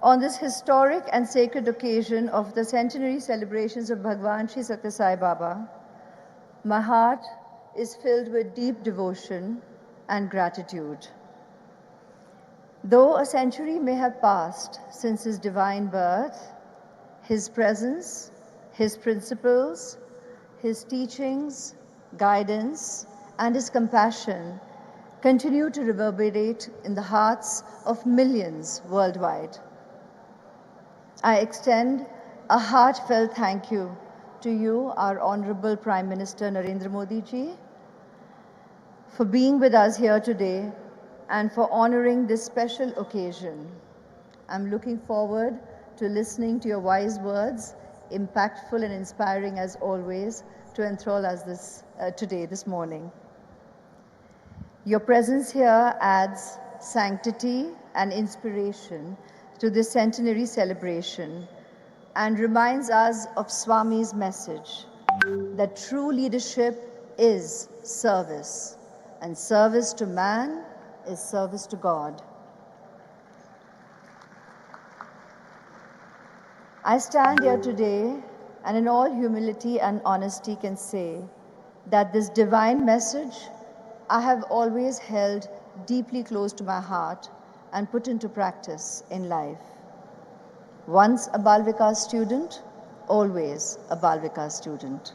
On this historic and sacred occasion of the centenary celebrations of Bhagwan Sri Sathya Sai Baba, my heart is filled with deep devotion and gratitude. Though a century may have passed since his divine birth, his presence, his principles, his teachings, guidance, and his compassion continue to reverberate in the hearts of millions worldwide. I extend a heartfelt thank you to you, our Honorable Prime Minister Narendra Modi ji, for being with us here today and for honoring this special occasion. I'm looking forward to listening to your wise words, impactful and inspiring as always, to enthrall us this morning. Your presence here adds sanctity and inspiration to this centenary celebration and reminds us of Swami's message that true leadership is service, and service to man is service to God. I stand here today and in all humility and honesty can say that this divine message I have always held deeply close to my heart and put into practice in life. Once a Bal Vikas student, always a Bal Vikas student.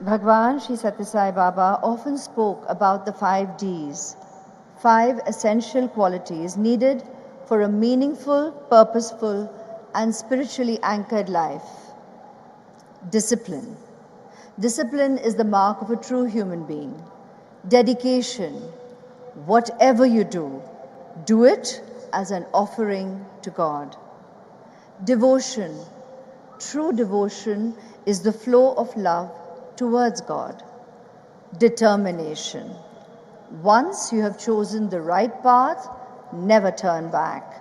Bhagwan Sri Sathya Sai Baba often spoke about the 5 Ds, 5 essential qualities needed for a meaningful, purposeful, and spiritually anchored life. Discipline. Discipline is the mark of a true human being. Dedication. Whatever you do, do it as an offering to God. Devotion. True devotion is the flow of love towards God. Determination. Once you have chosen the right path, never turn back.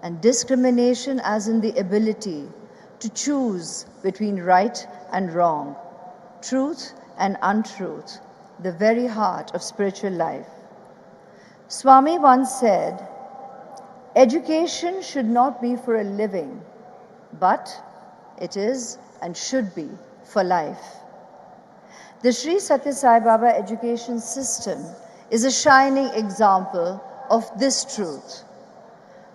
And discrimination as in the ability to choose between right and wrong, truth and untruth, the very heart of spiritual life. Swami once said, education should not be for a living, but it is and should be for life. The Sri Sathya Sai Baba education system is a shining example of this truth.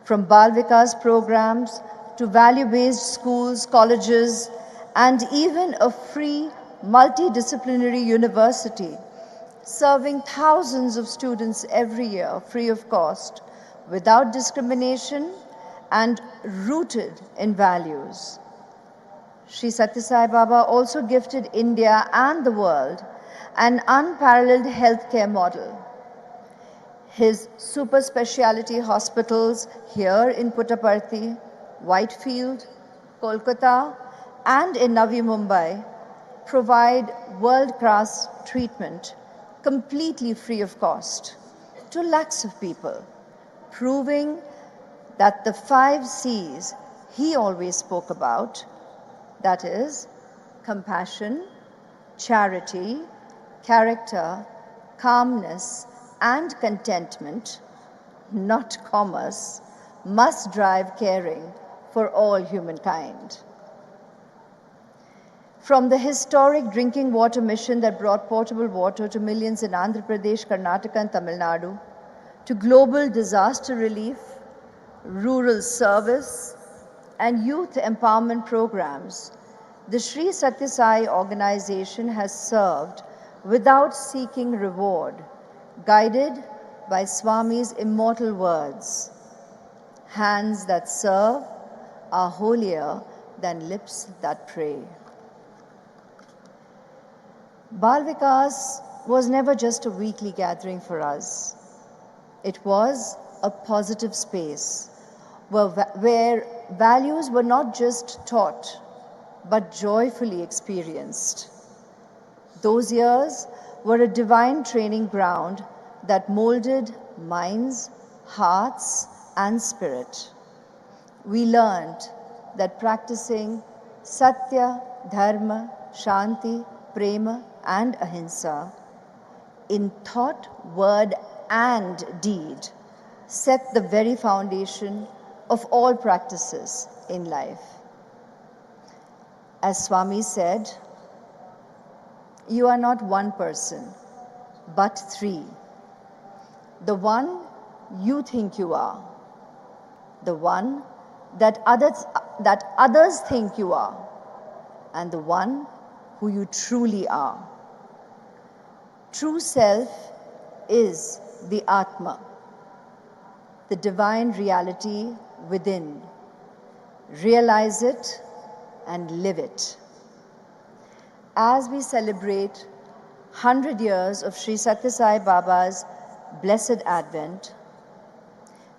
From Bal Vikas programs to value-based schools, colleges, and even a free multidisciplinary university, serving thousands of students every year free of cost, without discrimination and rooted in values. Sri Sathya Sai Baba also gifted India and the world an unparalleled healthcare model. His super speciality hospitals here in Putapparthi, Whitefield, Kolkata, and in Navi Mumbai provide world-class treatment completely free of cost to lakhs of people, proving that the 5 C's he always spoke about, that is, compassion, charity, character, calmness, and contentment, not commerce, must drive caring for all humankind. From the historic drinking water mission that brought potable water to millions in Andhra Pradesh, Karnataka, and Tamil Nadu, to global disaster relief, rural service, and youth empowerment programs, the Sri Sathya Sai organization has served without seeking reward, guided by Swami's immortal words, "Hands that serve are holier than lips that pray." Bal Vikas was never just a weekly gathering for us. It was a positive space where values were not just taught, but joyfully experienced. Those years were a divine training ground that molded minds, hearts, and spirit. We learned that practicing Satya, Dharma, Shanti, Prema, and Ahimsa in thought, word, and deed, set the very foundation of all practices in life. As Swami said, you are not one person, but three. The one you think you are, the one that others think you are, and the one who you truly are. True self is the Atma, the divine reality within. Realize it and live it. As we celebrate 100 years of Sri Sathya Sai Baba's blessed advent,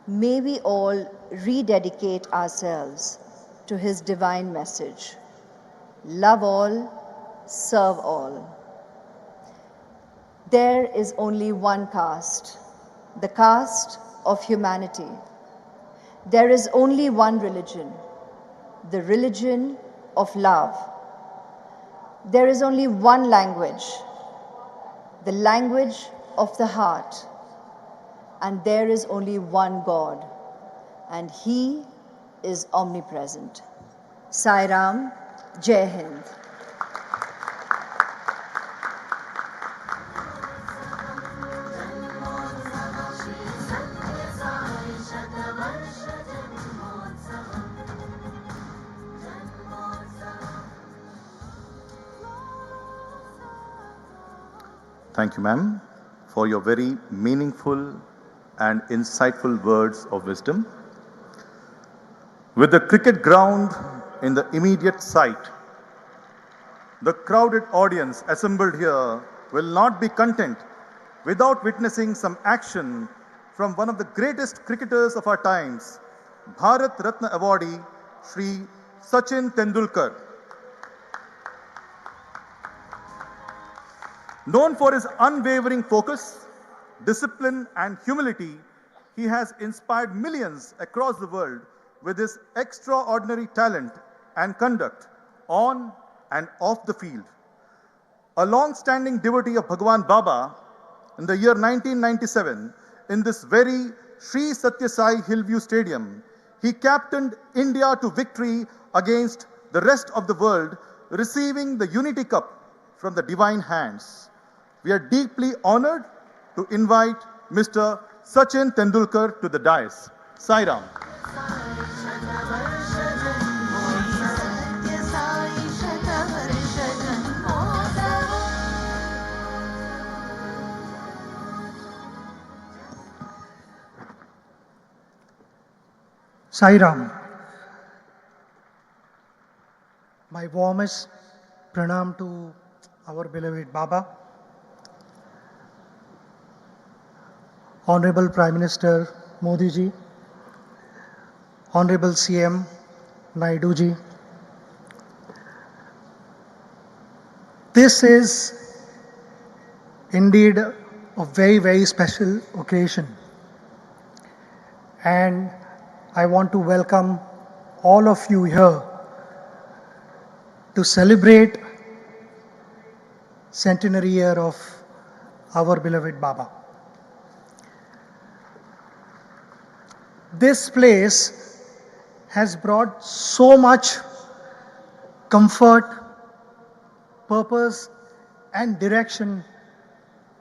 may we all rededicate ourselves to his divine message. Love all, serve all. There is only one caste, the caste of humanity. There is only one religion, the religion of love. There is only one language, the language of the heart. And there is only one God, and He is omnipresent. Sai Ram, Jai Hind. Thank you, ma'am, for your very meaningful and insightful words of wisdom. With the cricket ground in the immediate sight, the crowded audience assembled here will not be content without witnessing some action from one of the greatest cricketers of our times, Bharat Ratna awardee, Shri Sachin Tendulkar. Known for his unwavering focus, discipline, and humility, he has inspired millions across the world with his extraordinary talent and conduct on and off the field. A long-standing devotee of Bhagwan Baba, in the year 1997, in this very Sri Sathya Sai Hillview Stadium, he captained India to victory against the rest of the world, receiving the Unity Cup from the divine hands. We are deeply honored to invite Mr. Sachin Tendulkar to the dais. Sai Ram. Sai Ram. My warmest pranam to our beloved Baba, Honorable Prime Minister Modi ji, Honorable CM Naidu ji. This is indeed a very, very special occasion, and I want to welcome all of you here to celebrate centenary year of our beloved Baba. This place has brought so much comfort, purpose, and direction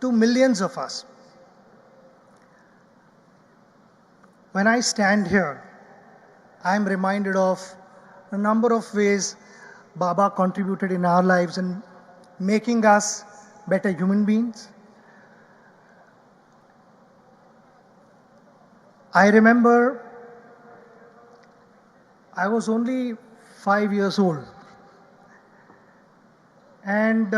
to millions of us. When I stand here, I am reminded of a number of ways Baba contributed in our lives in making us better human beings. I remember I was only 5 years old, and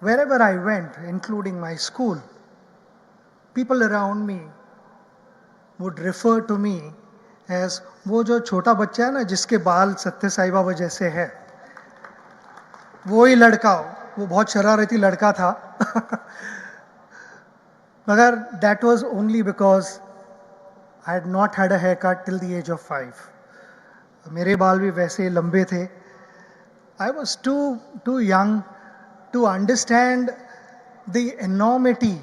wherever I went, including my school, people around me would refer to me as वो जो छोटा बच्चा है ना जिसके बाल सत्य साई बाबा जैसे है, वो ही लड़का, वो बहुत शरारती लड़का था. मगर that was only because I had not had a haircut till the age of 5. मेरे बाल भी वैसे लंबे थे. I was too young to understand the enormity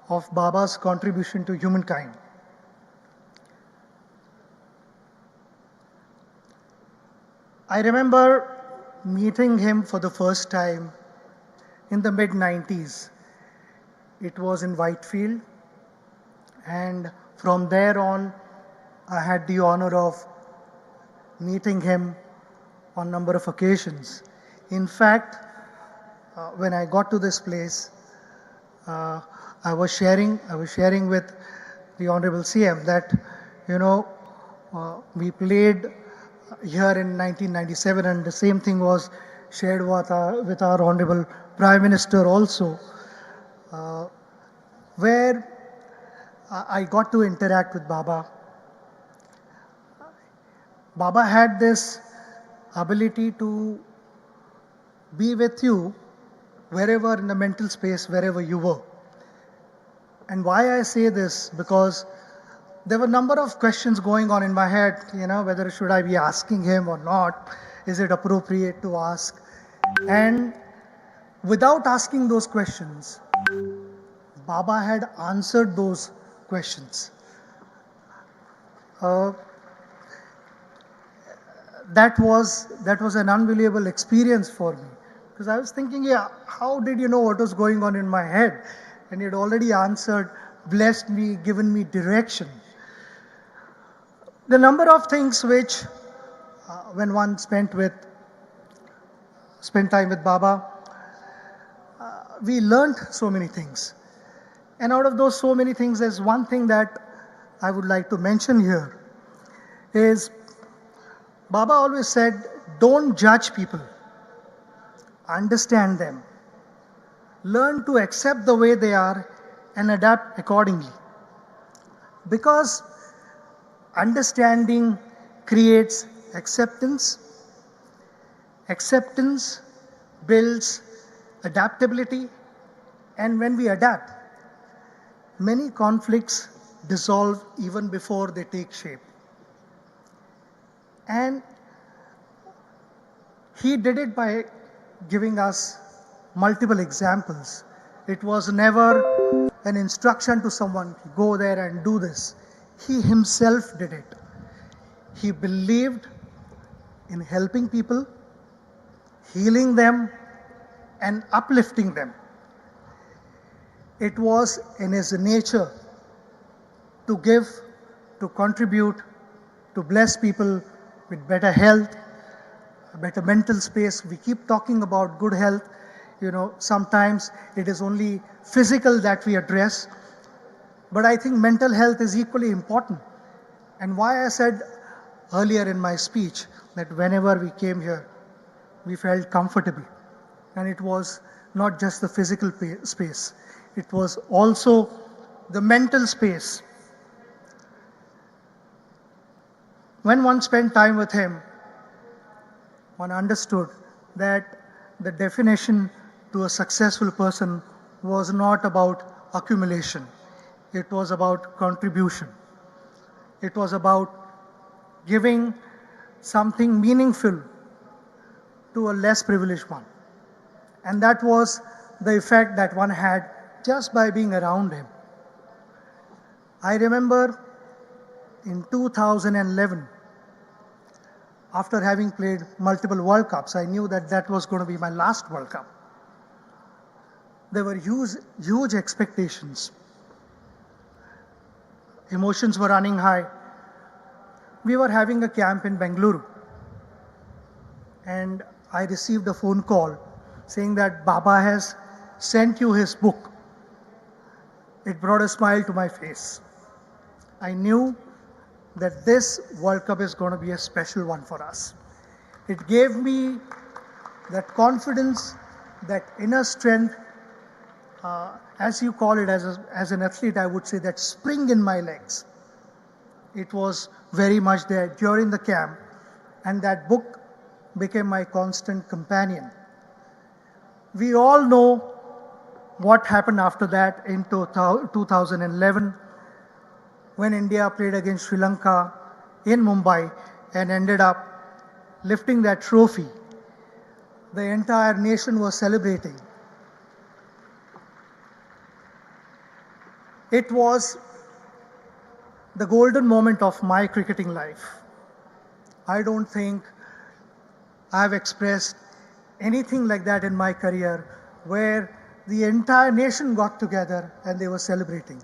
of Baba's contribution to humankind. I remember meeting him for the first time in the mid-90s. It was in Whitefield, and from there on, I had the honor of meeting him on a number of occasions. In fact, when I got to this place, I was sharing with the Honorable CM that, we played here in 1997, and the same thing was shared with our Honorable Prime Minister also, where I got to interact with Baba. Baba had this ability to be with you wherever in the mental space, wherever you were. And why I say this, because there were a number of questions going on in my head, whether should I be asking him or not, is it appropriate to ask? And without asking those questions, Baba had answered those questions. That was an unbelievable experience for me, because I was thinking, how did you know what was going on in my head? And he had already answered, blessed me, given me direction. The number of things which, when one spent time with Baba, we learned so many things. And out of those so many things, there's one thing that I would like to mention here, is Baba always said, don't judge people, understand them, learn to accept the way they are and adapt accordingly. Because understanding creates acceptance, acceptance builds adaptability, and when we adapt, many conflicts dissolve even before they take shape. And he did it by giving us multiple examples. It was never an instruction to someone, go there and do this. He himself did it. He believed in helping people, healing them, and uplifting them. It was in his nature to give, to contribute, to bless people with better health, a better mental space. We keep talking about good health. Sometimes it is only physical that we address, but I think mental health is equally important. And why I said earlier in my speech that whenever we came here, we felt comfortable. And it was not just the physical space, it was also the mental space. When one spent time with him, one understood that the definition to a successful person was not about accumulation. It was about contribution. It was about giving something meaningful to a less privileged one. And that was the effect that one had just by being around him. I remember in 2011, after having played multiple World Cups, I knew that that was going to be my last World Cup. There were huge expectations. Emotions were running high. We were having a camp in Bengaluru, and I received a phone call saying that Baba has sent you his book. It brought a smile to my face. I knew that this World Cup is going to be a special one for us. It gave me that confidence, that inner strength, as you call it as an athlete, I would say that spring in my legs. It was very much there during the camp, and that book became my constant companion. We all know what happened after that in 2011, when India played against Sri Lanka in Mumbai and ended up lifting that trophy. The entire nation was celebrating. It was the golden moment of my cricketing life. I don't think I've expressed anything like that in my career, where the entire nation got together and they were celebrating.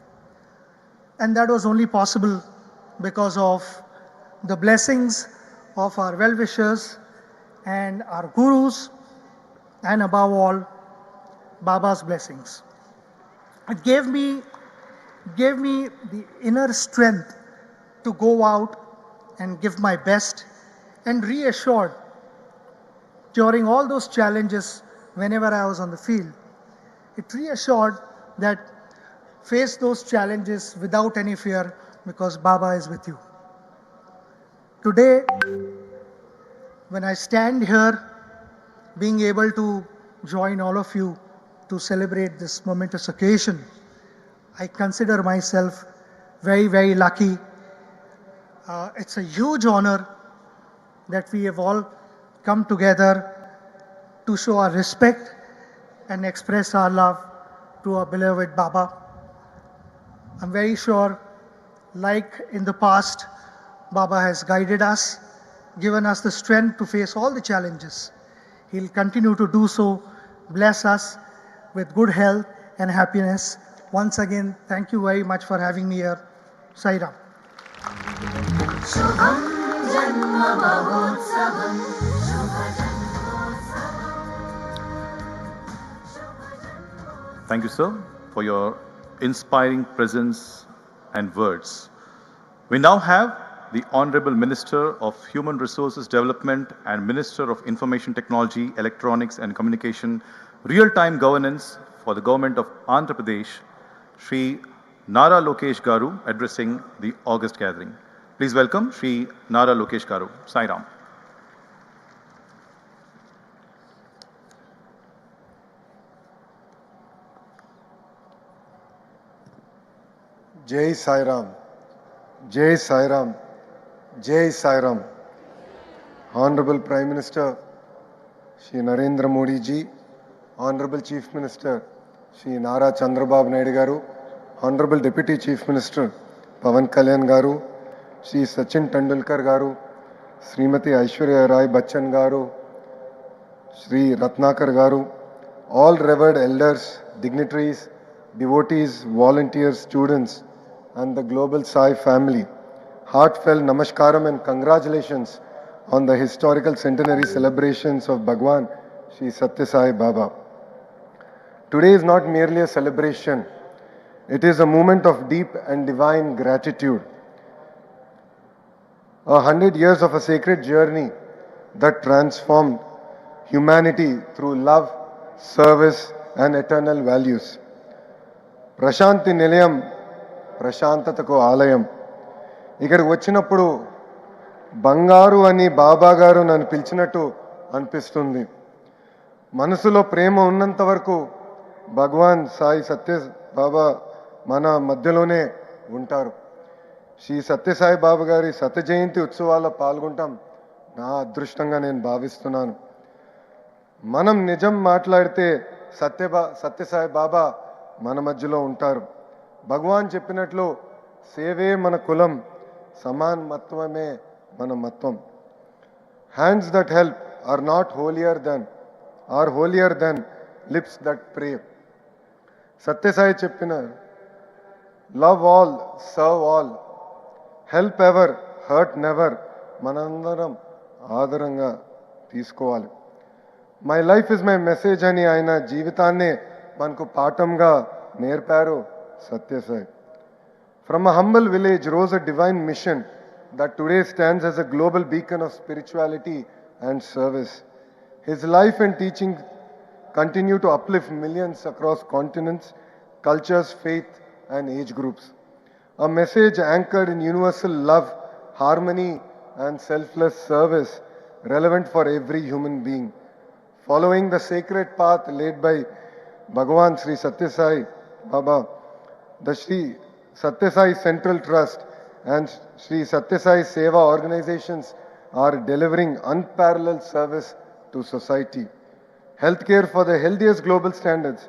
And that was only possible because of the blessings of our well-wishers and our gurus, and above all, Baba's blessings. It gave me the inner strength to go out and give my best, and reassured during all those challenges whenever I was on the field. It reassured that face those challenges without any fear, because Baba is with you. Today, when I stand here, being able to join all of you to celebrate this momentous occasion, I consider myself very, very lucky. It's a huge honor that we have all come together to show our respect and express our love to our beloved Baba. I'm very sure, like in the past, Baba has guided us, given us the strength to face all the challenges. He'll continue to do so. Bless us with good health and happiness. Once again, thank you very much for having me here. Sai Ram. Shubham Janma Mahotsavam. Thank you, sir, for your inspiring presence and words. We now have the Honorable Minister of Human Resources Development and Minister of Information Technology, Electronics and Communication, Real-Time Governance for the Government of Andhra Pradesh, Shri Nara Lokesh Garu, addressing the August gathering. Please welcome Shri Nara Lokesh Garu. Sai Ram. Jai Sai Ram, Jai Sai Ram, Jai Sai Ram. Honorable Prime Minister Shri Narendra Modi ji, Honorable Chief Minister Shri Nara Chandrababu Naidu Garu, Honorable Deputy Chief Minister Pawan Kalyan Garu, Shri Sachin Tendulkar Garu, Srimati Aishwarya Rai Bachchan Garu, Shri Ratnakar Garu, all revered elders, dignitaries, devotees, volunteers, students, and the global Sai family, heartfelt namaskaram and congratulations on the historical centenary celebrations of Bhagwan Shri Sathya Sai Baba. Today is not merely a celebration, it is a moment of deep and divine gratitude. 100 years of a sacred journey that transformed humanity through love, service, and eternal values. Prashanti Nilayam, Prashantatako Alayam. ఇక్కడికి వచ్చినప్పుడు బంగారు అని బాబా గారు నన్ను పిలిచినట్టు అనిపిస్తుంది. మనసులో ప్రేమ ఉన్నంత వరకు భగవాన్ సాయి సత్య బాబా మన మధ్యలోనే ఉంటారు. శ్రీ సత్యసాయి బాబా గారి శత జయంతి ఉత్సవాల్లో పాల్గొంటాం నా అదృష్టంగా నేను భావిస్తున్నాను. మనం నిజం మాట్లాడితే సత్యసాయి బాబా మన మధ్యలో ఉంటారు. భగవాన్ చెప్పినట్లు సేవే మన కులం, సమాన్ మత్వమే మన మత్వం. Hands that help are not holier than lips that pray. Sathya Sai చెప్పిన love all, serve all, help ever, hurt never మనందరం ఆదరంగా తీసుకోవాలి. My life is my message అని ఆయన జీవితాన్నే మనకు పాఠంగా నేర్పారు Sathya Sai. From a humble village rose a divine mission that today stands as a global beacon of spirituality and service. His life and teaching continue to uplift millions across continents, cultures, faith, and age groups. A message anchored in universal love, harmony, and selfless service, relevant for every human being. Following the sacred path laid by Bhagwan Sri Sathya Sai Baba, the Sri Sathya Sai Central Trust and Sri Sathya Sai Seva organizations are delivering unparalleled service to society. Healthcare for the healthiest global standards,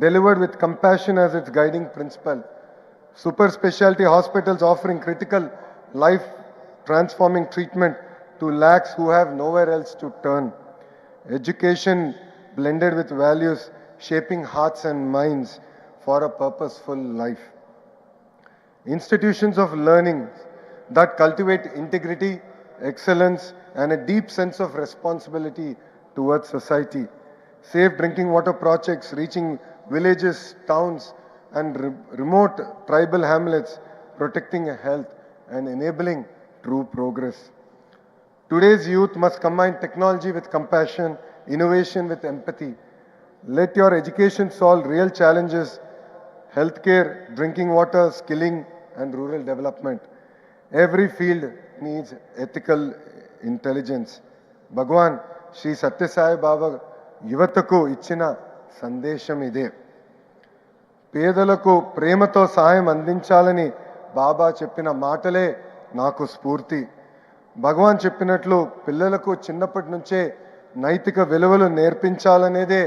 delivered with compassion as its guiding principle. super specialty hospitals offering critical life transforming treatment to lakhs who have nowhere else to turn. Education blended with values, shaping hearts and minds for a purposeful life. Institutions of learning that cultivate integrity, excellence, and a deep sense of responsibility towards society. Safe drinking water projects reaching villages, towns, and remote tribal hamlets, protecting health and enabling true progress. Today's youth must combine technology with compassion, innovation with empathy. Let your education solve real challenges: healthcare, drinking water, skilling, and rural development. Every field needs ethical intelligence. Bhagwan Sri Sathya Sai Baba యువతకు ఇచ్చిన సందేశం ఇదే. పేదలకు ప్రేమతో సహాయం అందించాలని బాబా చెప్పిన మాటలే నాకు స్ఫూర్తి. భగవాన్ చెప్పినట్లు పిల్లలకు చిన్నప్పటి నుంచే నైతిక విలువలు నేర్పించాలనేదే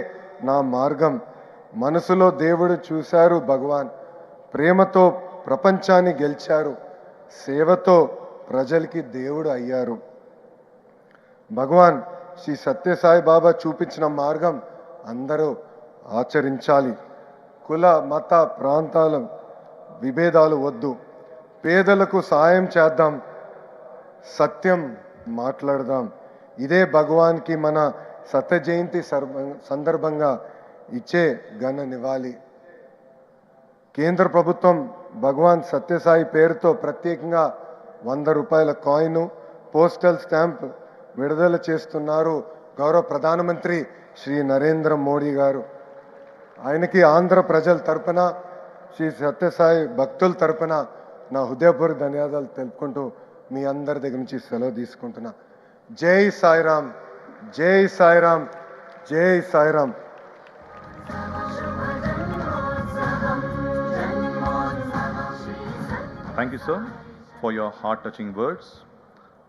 నా మార్గం. మనసులో దేవుడు చూశారు భగవాన్, ప్రేమతో ప్రపంచాన్ని గెలిచారు, సేవతో ప్రజలకి దేవుడు అయ్యారు. భగవాన్ శ్రీ సత్యసాయి బాబా చూపించిన మార్గం అందరూ ఆచరించాలి. కుల మత ప్రాంతాల విభేదాలు వద్దు. పేదలకు సహాయం చేద్దాం, సత్యం మాట్లాడదాం. ఇదే భగవాన్కి మన సత్య జయంతి సందర్భంగా ఇచ్చే ఘన నివాళి. కేంద్ర ప్రభుత్వం భగవాన్ సత్యసాయి పేరుతో ప్రత్యేకంగా 100 రూపాయల కాయిన్, పోస్టల్ స్టాంప్ విడుదల చేస్తున్నారు గౌరవ ప్రధానమంత్రి శ్రీ నరేంద్ర మోడీ గారు. ఆయనకి ఆంధ్ర ప్రజల తరపున, శ్రీ సత్యసాయి భక్తుల తరపున నా హృదయపూర్వక ధన్యవాదాలు తెలుపుకుంటూ మీ అందరి దగ్గర నుంచి సెలవు తీసుకుంటున్నా. జై సాయిరామ్, జై సాయిరామ్, జై Sairam. Thank you, sir, for your heart-touching words.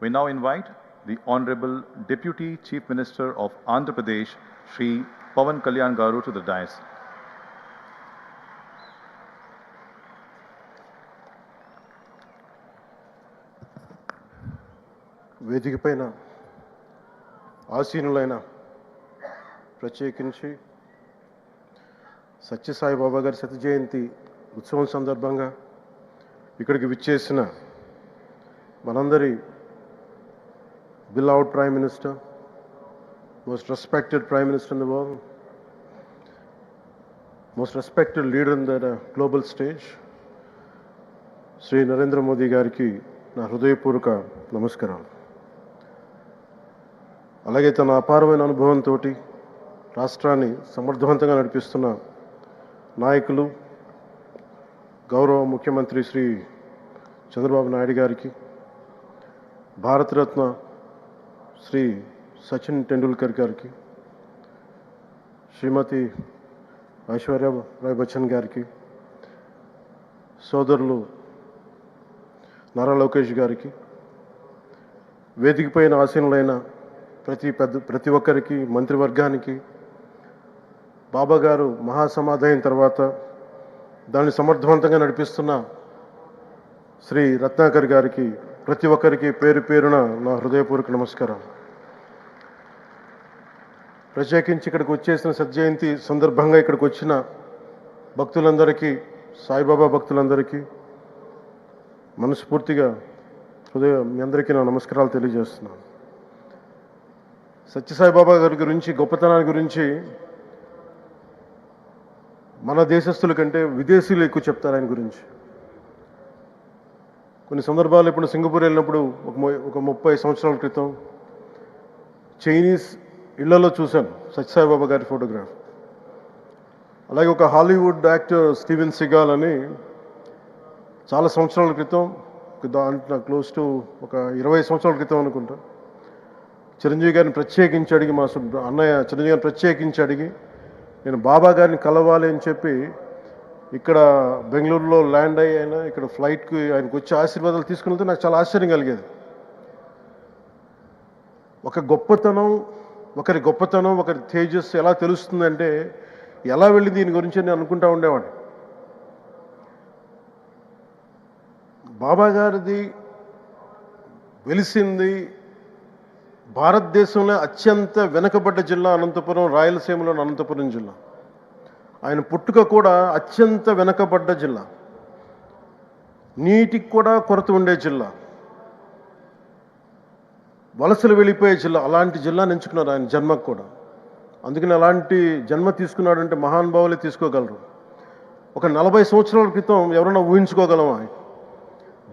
We now invite the Honorable Deputy Chief Minister of Andhra Pradesh, Shri Pawan Kalyan Garu, to the dais. వేదిక పైన ఆసీనులైన ప్రత్యేకించి సత్యసాయి బాబా గారి శత జయంతి ఉత్సవం సందర్భంగా ఇక్కడికి విచ్చేసిన మనందరి beloved Prime Minister, most respected Prime Minister in the world, most respected leader in the global stage, Sri Narendra Modi గారికి నా హృదయపూర్వక నమస్కారాలు. అలాగే తన అపారమైన అనుభవంతో రాష్ట్రాన్ని సమర్థవంతంగా నడిపిస్తున్న నాయకులు, గౌరవ ముఖ్యమంత్రి శ్రీ చంద్రబాబు నాయుడు గారికి, భారతరత్న శ్రీ సచిన్ టెండూల్కర్ గారికి, శ్రీమతి ఐశ్వర్య రాయ్ బచ్చన్ గారికి, సోదరులు నారా లోకేష్ గారికి, వేదిక పైన ఆసీనులైన ప్రతి ఒక్కరికి, మంత్రివర్గానికి, బాబా గారు మహాసమాధి అయిన తర్వాత దాన్ని సమర్థవంతంగా నడిపిస్తున్న శ్రీ రత్నాకర్ గారికి, ప్రతి ఒక్కరికి పేరు పేరున నా హృదయపూర్వక నమస్కారం. ప్రత్యేకించి ఇక్కడికి వచ్చేసిన సత్యజయంతి సందర్భంగా ఇక్కడికి వచ్చిన భక్తులందరికీ, సాయిబాబా భక్తులందరికీ మనస్ఫూర్తిగా మీ అందరికీ నా నమస్కారాలు తెలియజేస్తున్నాను. సత్యసాయిబాబా గారి గురించి, గొప్పతనాన్ని గురించి మన దేశస్తుల కంటే విదేశీయులు ఎక్కువ చెప్తారు ఆయన గురించి. కొన్ని సందర్భాలు ఇప్పుడు సింగపూర్ వెళ్ళినప్పుడు ఒక 30 సంవత్సరాల క్రితం చైనీస్ ఇళ్లలో చూశాను సత్యసాయిబాబా గారి ఫోటోగ్రాఫ్. అలాగే ఒక హాలీవుడ్ యాక్టర్ స్టీవెన్ సిగాల్ అని చాలా సంవత్సరాల క్రితం, క్లోజ్ టు ఒక 20 సంవత్సరాల క్రితం అనుకుంటా, చిరంజీవి గారిని ప్రత్యేకించి అడిగి, మా అన్నయ్య చిరంజీవి గారిని ప్రత్యేకించి అడిగి నేను బాబా గారిని కలవాలి అని చెప్పి ఇక్కడ బెంగళూరులో ల్యాండ్ అయినా ఇక్కడ ఫ్లైట్కి ఆయనకు వచ్చి ఆశీర్వాదాలు తీసుకుని వెళ్తే నాకు చాలా ఆశ్చర్యం కలిగేది. ఒకరి గొప్పతనం, ఒకరి తేజస్సు ఎలా తెలుస్తుందంటే ఎలా వెళ్ళి దీని గురించి నేను అనుకుంటా ఉండేవాడిని. బాబా గారిది వెలిసింది భారతదేశంలో అత్యంత వెనుకబడ్డ జిల్లా అనంతపురం, రాయలసీమలోని అనంతపురం జిల్లా. ఆయన పుట్టుక కూడా అత్యంత వెనుకబడ్డ జిల్లా, నీటికి కూడా కొరత ఉండే జిల్లా, వలసలు వెళ్ళిపోయే జిల్లా. అలాంటి జిల్లాని ఎంచుకున్నారు ఆయన జన్మకు కూడా. అందుకని అలాంటి జన్మ తీసుకున్నాడంటే మహానుభావులే తీసుకోగలరు. ఒక 40 సంవత్సరాల క్రితం ఎవరైనా ఊహించుకోగలమా?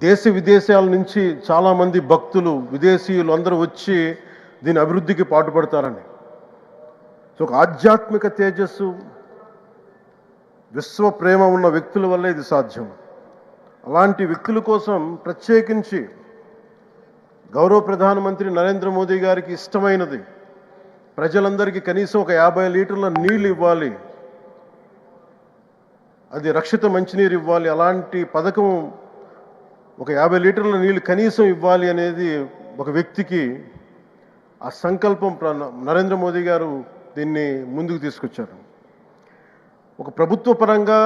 దేశ విదేశాల నుంచి చాలామంది భక్తులు, విదేశీయులు అందరూ వచ్చి దీని అభివృద్ధికి పాటుపడతారని. సో ఒక ఆధ్యాత్మిక తేజస్సు, విశ్వ ప్రేమ ఉన్న వ్యక్తుల వల్ల ఇది సాధ్యం. అలాంటి వ్యక్తుల కోసం ప్రత్యేకించి గౌరవ ప్రధానమంత్రి నరేంద్ర మోదీ గారికి ఇష్టమైనది ప్రజలందరికీ కనీసం ఒక 50 లీటర్ల నీళ్ళు ఇవ్వాలి, అది రక్షిత మంచినీరు ఇవ్వాలి. అలాంటి పథకం, ఒక 50 లీటర్ల నీళ్ళు కనీసం ఇవ్వాలి అనేది ఒక వ్యక్తికి ఆ సంకల్పం నరేంద్ర మోదీ గారు దీన్ని ముందుకు తీసుకొచ్చారు. ఒక ప్రభుత్వ పరంగా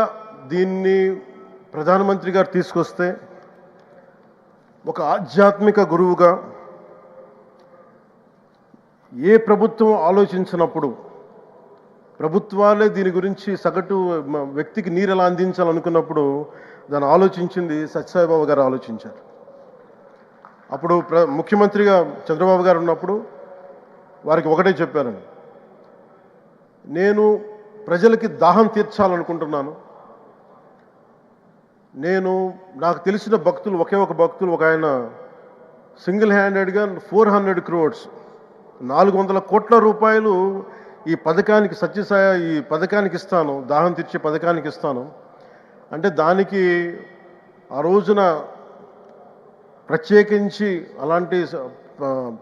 దీన్ని ప్రధానమంత్రి గారు తీసుకొస్తే, ఒక ఆధ్యాత్మిక గురువుగా ఏ ప్రభుత్వం ఆలోచించినప్పుడు, ప్రభుత్వాలే దీని గురించి సగటు వ్యక్తికి నీరు ఎలా అందించాలనుకున్నప్పుడు దాన్ని ఆలోచించింది సత్యసాయి బాబా గారు ఆలోచించారు. అప్పుడు ముఖ్యమంత్రిగా చంద్రబాబు గారు ఉన్నప్పుడు వారికి ఒకటే చెప్పాను, నేను ప్రజలకి దాహం తీర్చాలనుకుంటున్నాను. నాకు తెలిసిన భక్తులు, ఒకే ఒక భక్తులు, ఒక ఆయన సింగిల్ హ్యాండెడ్గా 400 crores 400 కోట్ల రూపాయలు ఈ పథకానికి, సత్యసాయి ఈ పథకానికి ఇస్తాను, దాహం తీర్చే పథకానికి ఇస్తాను అంటే, దానికి ఆ రోజున ప్రత్యేకించి అలాంటి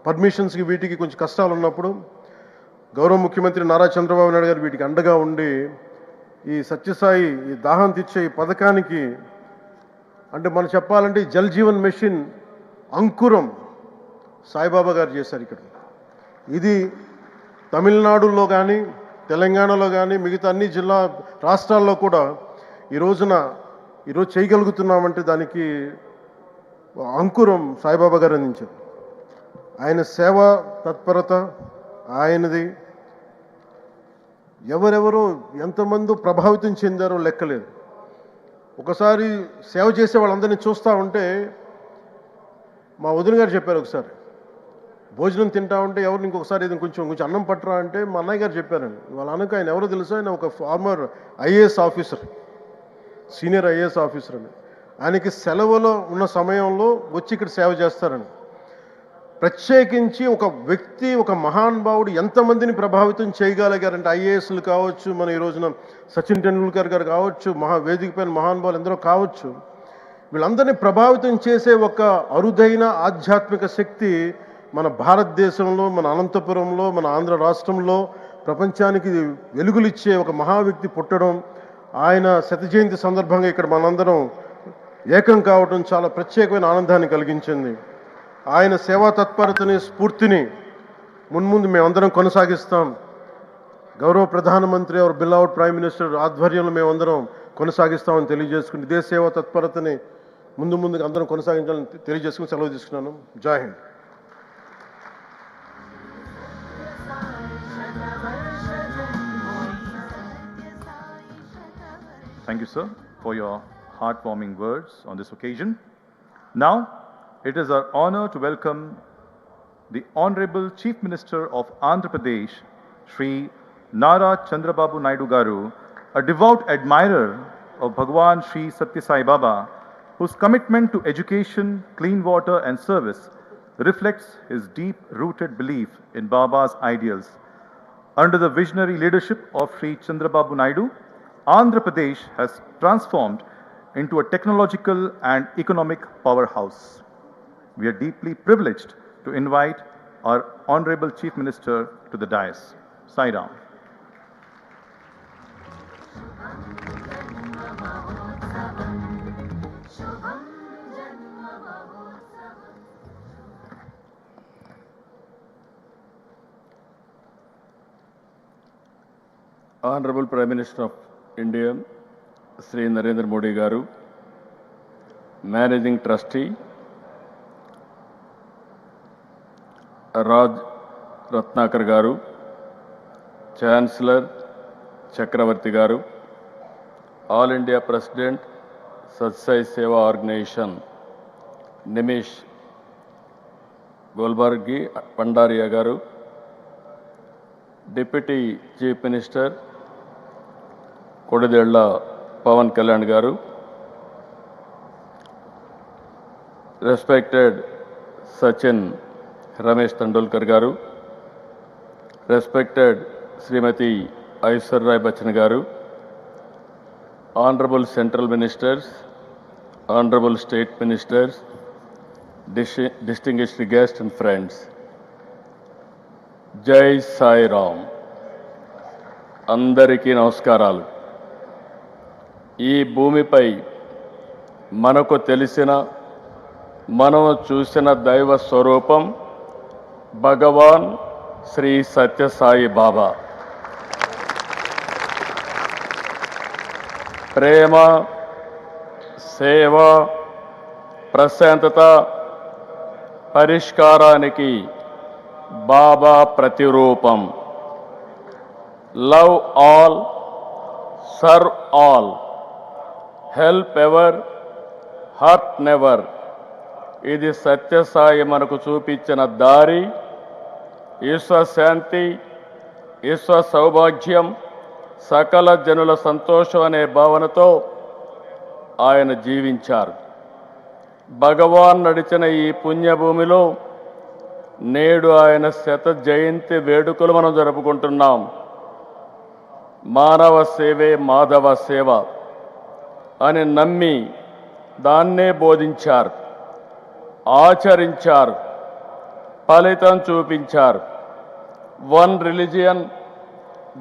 పర్మిషన్స్కి వీటికి కొంచెం కష్టాలు ఉన్నప్పుడు గౌరవ ముఖ్యమంత్రి నారా చంద్రబాబు నాయుడు గారు వీటికి అండగా ఉండి ఈ సత్యసాయి ఈ దాహం తీర్చే ఈ పథకానికి, అంటే మనం చెప్పాలంటే జల్ జీవన్ మిషన్ అంకురం సాయిబాబా గారు చేశారు ఇక్కడ. ఇది తమిళనాడులో కానీ, తెలంగాణలో కానీ, మిగతా అన్ని రాష్ట్రాల్లో కూడా ఈరోజు చేయగలుగుతున్నామంటే దానికి అంకురం సాయిబాబా గారు అందించారు. ఆయన సేవా తత్పరత ఆయనది. ఎవరెవరో ఎంతమంది ప్రభావితం చెందారో లెక్కలేదు. ఒకసారి సేవ చేసే వాళ్ళందరినీ చూస్తూ ఉంటే, మా వదిన గారు చెప్పారు, ఒకసారి భోజనం తింటా ఉంటే ఎవరిని ఇంకొకసారి ఇది కొంచెం అన్నం పట్టరా అంటే మా అన్నయ్య గారు చెప్పారండి. వాళ్ళ అన్నకు ఆయన ఎవరో తెలుసు, ఆయన ఒక farmer IAS officer, senior IAS officer అని. ఆయనకి సెలవులో ఉన్న సమయంలో వచ్చి ఇక్కడ సేవ చేస్తారని. ప్రత్యేకించి ఒక వ్యక్తి, ఒక మహానుభావుడు ఎంతమందిని ప్రభావితం చేయగలిగారంటే, ఐఏఎస్లు కావచ్చు, మన ఈ రోజున సచిన్ టెండూల్కర్ గారు కావచ్చు, వేదిక పైన మహానుభావులు ఎందరో కావచ్చు, వీళ్ళందరినీ ప్రభావితం చేసే ఒక అరుదైన ఆధ్యాత్మిక శక్తి మన భారతదేశంలో, మన అనంతపురంలో, మన ఆంధ్ర రాష్ట్రంలో ప్రపంచానికి వెలుగులిచ్చే ఒక మహా వ్యక్తి పుట్టడం, ఆయన శత జయంతి సందర్భంగా ఇక్కడ మనందరం ఏకం కావడం చాలా ప్రత్యేకమైన ఆనందాన్ని కలిగించింది. ఆయన సేవా తత్పరతని, స్ఫూర్తిని మున్ముందు మేమందరం కొనసాగిస్తాం. గౌరవ ప్రధానమంత్రి అవర్ బిలౌడ్ ప్రైమ్ మినిస్టర్ ఆధ్వర్యంలో మేమందరం కొనసాగిస్తామని తెలియజేసుకుని, ఇదే సేవా తత్పరతని ముందుకు అందరం కొనసాగించాలని తెలియజేసుకుని సెలవు తీసుకున్నాను. జై Hind. Thank you, sir, for your heartwarming words on this occasion. Now, it is our honor to welcome the Honorable Chief Minister of Andhra Pradesh, Shri Nara Chandrababu Naidu Garu, a devout admirer of Bhagwan Shri Satya Sai Baba, whose commitment to education, clean water and service reflects his deep-rooted belief in Baba's ideals. Under the visionary leadership of Shri Chandrababu Naidu, Andhra Pradesh has transformed into a technological and economic powerhouse. We are deeply privileged to invite our Honorable Chief Minister to the dais. Sai Ram. Honorable Prime Minister of India, Sri Narendra Modi Garu, managing trustee Raj Ratnakar గారు, chancellor చక్రవర్తి గారు, all India president సత్సాయి సేవా organisation Nimish Golbargi Pandariya గారు, deputy chief minister Konidela Pawan Kalyan గారు, respected Sachin Ramesh Tendulkar గారు, respected శ్రీమతి ఐశ్వర్య బచ్చన్ గారు, honourable central ministers, honourable state ministers, distinguished guests and friends. జై సాయి రామ్. అందరికీ నమస్కారాలు. ఈ భూమిపై మనకు తెలిసిన, మనం చూసిన దైవ స్వరూపం భగవాన్ శ్రీ సత్యసాయి బాబా. ప్రేమ, సేవ, ప్రశాంతత, పరిష్కారానికి బాబా ప్రతిరూపం. Love all, serve all, help ever, hurt never. ఇది సత్యసాయి మనకు చూపించిన దారి. విశ్వశాంతి, విశ్వ సౌభాగ్యం, సకల జనుల సంతోషం అనే భావనతో ఆయన జీవించారు. భగవాన్ నడిచిన ఈ పుణ్యభూమిలో నేడు ఆయన శత జయంతి వేడుకలు మనం జరుపుకుంటున్నాం. మానవ సేవే మాధవ సేవ అని నమ్మి దాన్నే బోధించారు, ఆచరించారు, ఫలితం చూపించారు. One religion,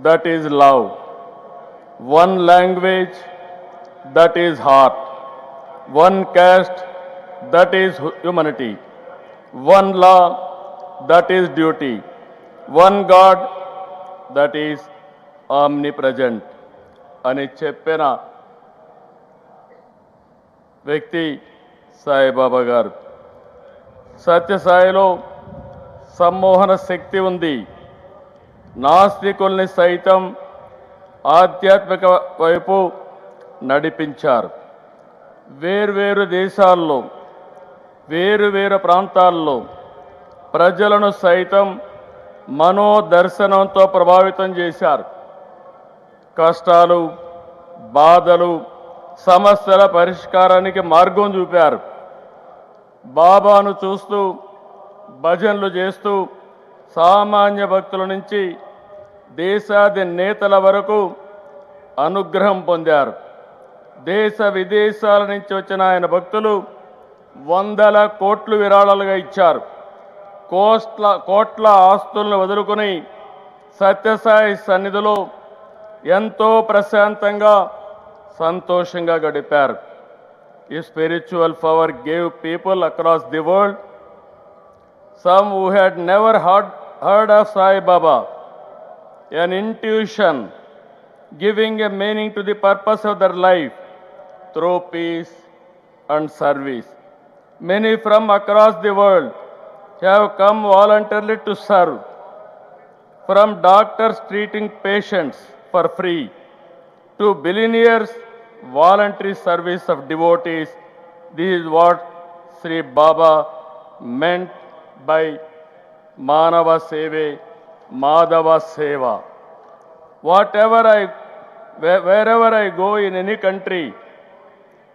that is love. One language, that is heart. One caste, that is humanity. One law, that is duty. One God, that is omnipresent. అని చెప్పిన వ్యక్తి సాయిబాబా గారు. సత్యసాయిలో సమ్మోహన శక్తి ఉంది. నాస్తికుల్ని సైతం ఆధ్యాత్మిక వైపు నడిపించారు. వేర్వేరు దేశాల్లో, వేరు ప్రాంతాల్లో ప్రజలను సైతం మనోదర్శనంతో ప్రభావితం చేశారు. కష్టాలు, బాధలు, సమస్యల పరిష్కారానికి మార్గం చూపారు. బాబాను చూస్తూ, భజనలు చేస్తూ సామాన్య భక్తుల నుంచి దేశాధినేతల వరకు అనుగ్రహం పొందారు. దేశ విదేశాల నుంచి వచ్చిన ఆయన భక్తులు వందల కోట్లు విరాళాలుగా ఇచ్చారు. కోట్ల ఆస్తులను వదులుకొని సత్యసాయి సన్నిధిలో ఎంతో ప్రశాంతంగా, సంతోషంగా గడిపారు. ఈ spiritual power gave people across the world, some who had never heard of Sai Baba, an intuition giving a meaning to the purpose of their life through peace and service. Many from across the world have come voluntarily to serve, from doctors treating patients for free to billionaires voluntary service of devotees. This is what Sri Baba meant by Manava Seve, Madhava Seva. Wherever I go in any country,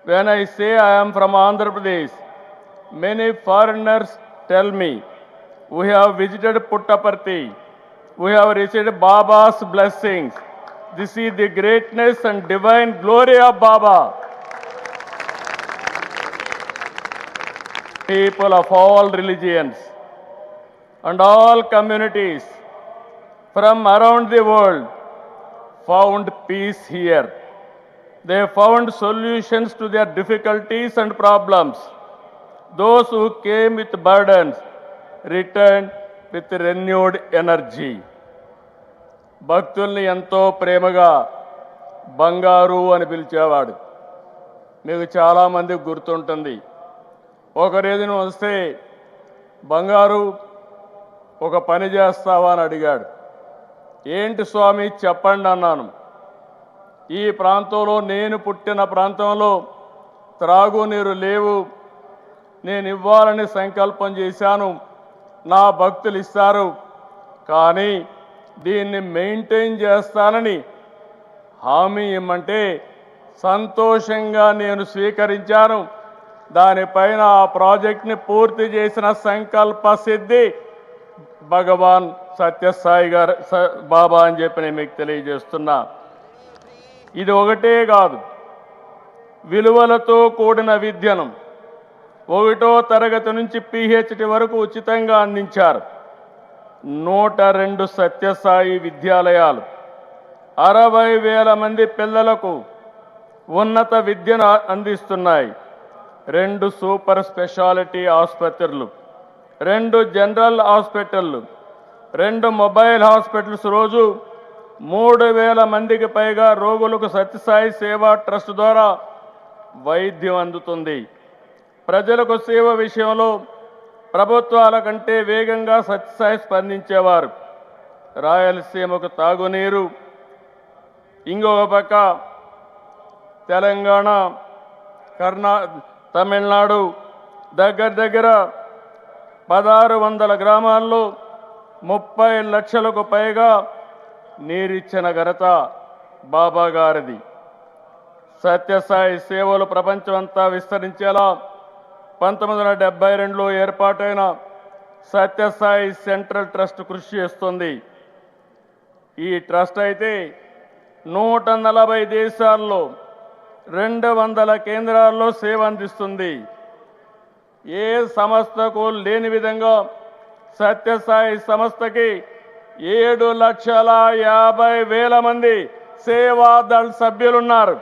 when I say I am from Andhra Pradesh, many foreigners tell me, we have visited Putapparthi, we have received Baba's blessings. This is the greatness and divine glory of Baba. People of all religions and all communities from around the world found peace here. They found solutions to their difficulties and problems. Those who came with burdens returned with renewed energy. భక్తుల్ని ఎంతో ప్రేమగా బంగారు అని పిలిచేవాడు. మీకు చాలామందికి గుర్తుంటుంది. ఒక రోజున వస్తే బంగారు ఒక పని చేస్తావా అని అడిగాడు. ఏంటి స్వామి చెప్పండి అన్నాను. ఈ ప్రాంతంలో, నేను పుట్టిన ప్రాంతంలో త్రాగునీరు లేవు, నేను ఇవ్వాలని సంకల్పం చేశాను, నా భక్తులు ఇస్తారు, కానీ దీన్ని మెయింటైన్ చేస్తానని హామీ ఇమ్మంటే సంతోషంగా నేను స్వీకరించాను. దానిపైన ఆ ప్రాజెక్ట్ని పూర్తి చేసిన సంకల్ప సిద్ధి భగవాన్ సత్యసాయి గారు బాబా అని చెప్పి నేను మీకు తెలియజేస్తున్నా. ఇది ఒకటే కాదు, విలువలతో కూడిన విద్యను 1వ తరగతి నుంచి PhD వరకు ఉచితంగా అందించారు. 102 సత్యసాయి విద్యాలయాలు 60,000 మంది పిల్లలకు ఉన్నత విద్యను అందిస్తున్నాయి. 2 సూపర్ స్పెషాలిటీ ఆసుపత్రులు, 2 జనరల్ హాస్పిటళ్ళు, 2 మొబైల్ హాస్పిటల్స్, రోజు 3,000 మందికి పైగా రోగులకు సత్యసాయి సేవా ట్రస్ట్ ద్వారా వైద్యం అందుతుంది. ప్రజలకు సేవ విషయంలో ప్రభుత్వాల కంటే వేగంగా సత్యసాయి స్పందించేవారు. రాయలసీమకు తాగునీరు, ఇంకొక పక్క తెలంగాణ, తమిళనాడు దగ్గర 1,600 గ్రామాల్లో 30 లక్షలకు పైగా నీరిచ్చిన ఘనత బాబా గారిది. సత్యసాయి సేవలు ప్రపంచమంతా విస్తరించేలా 1972లో ఏర్పాటైన సత్యసాయి సెంట్రల్ ట్రస్ట్ కృషి చేస్తుంది. ఈ ట్రస్ట్ అయితే 140 దేశాల్లో 200 కేంద్రాల్లో సేవ అందిస్తుంది. ఏ సంస్థకు లేని విధంగా సత్యసాయి సంస్థకి 7,50,000 మంది సేవాదళ్ సభ్యులున్నారు.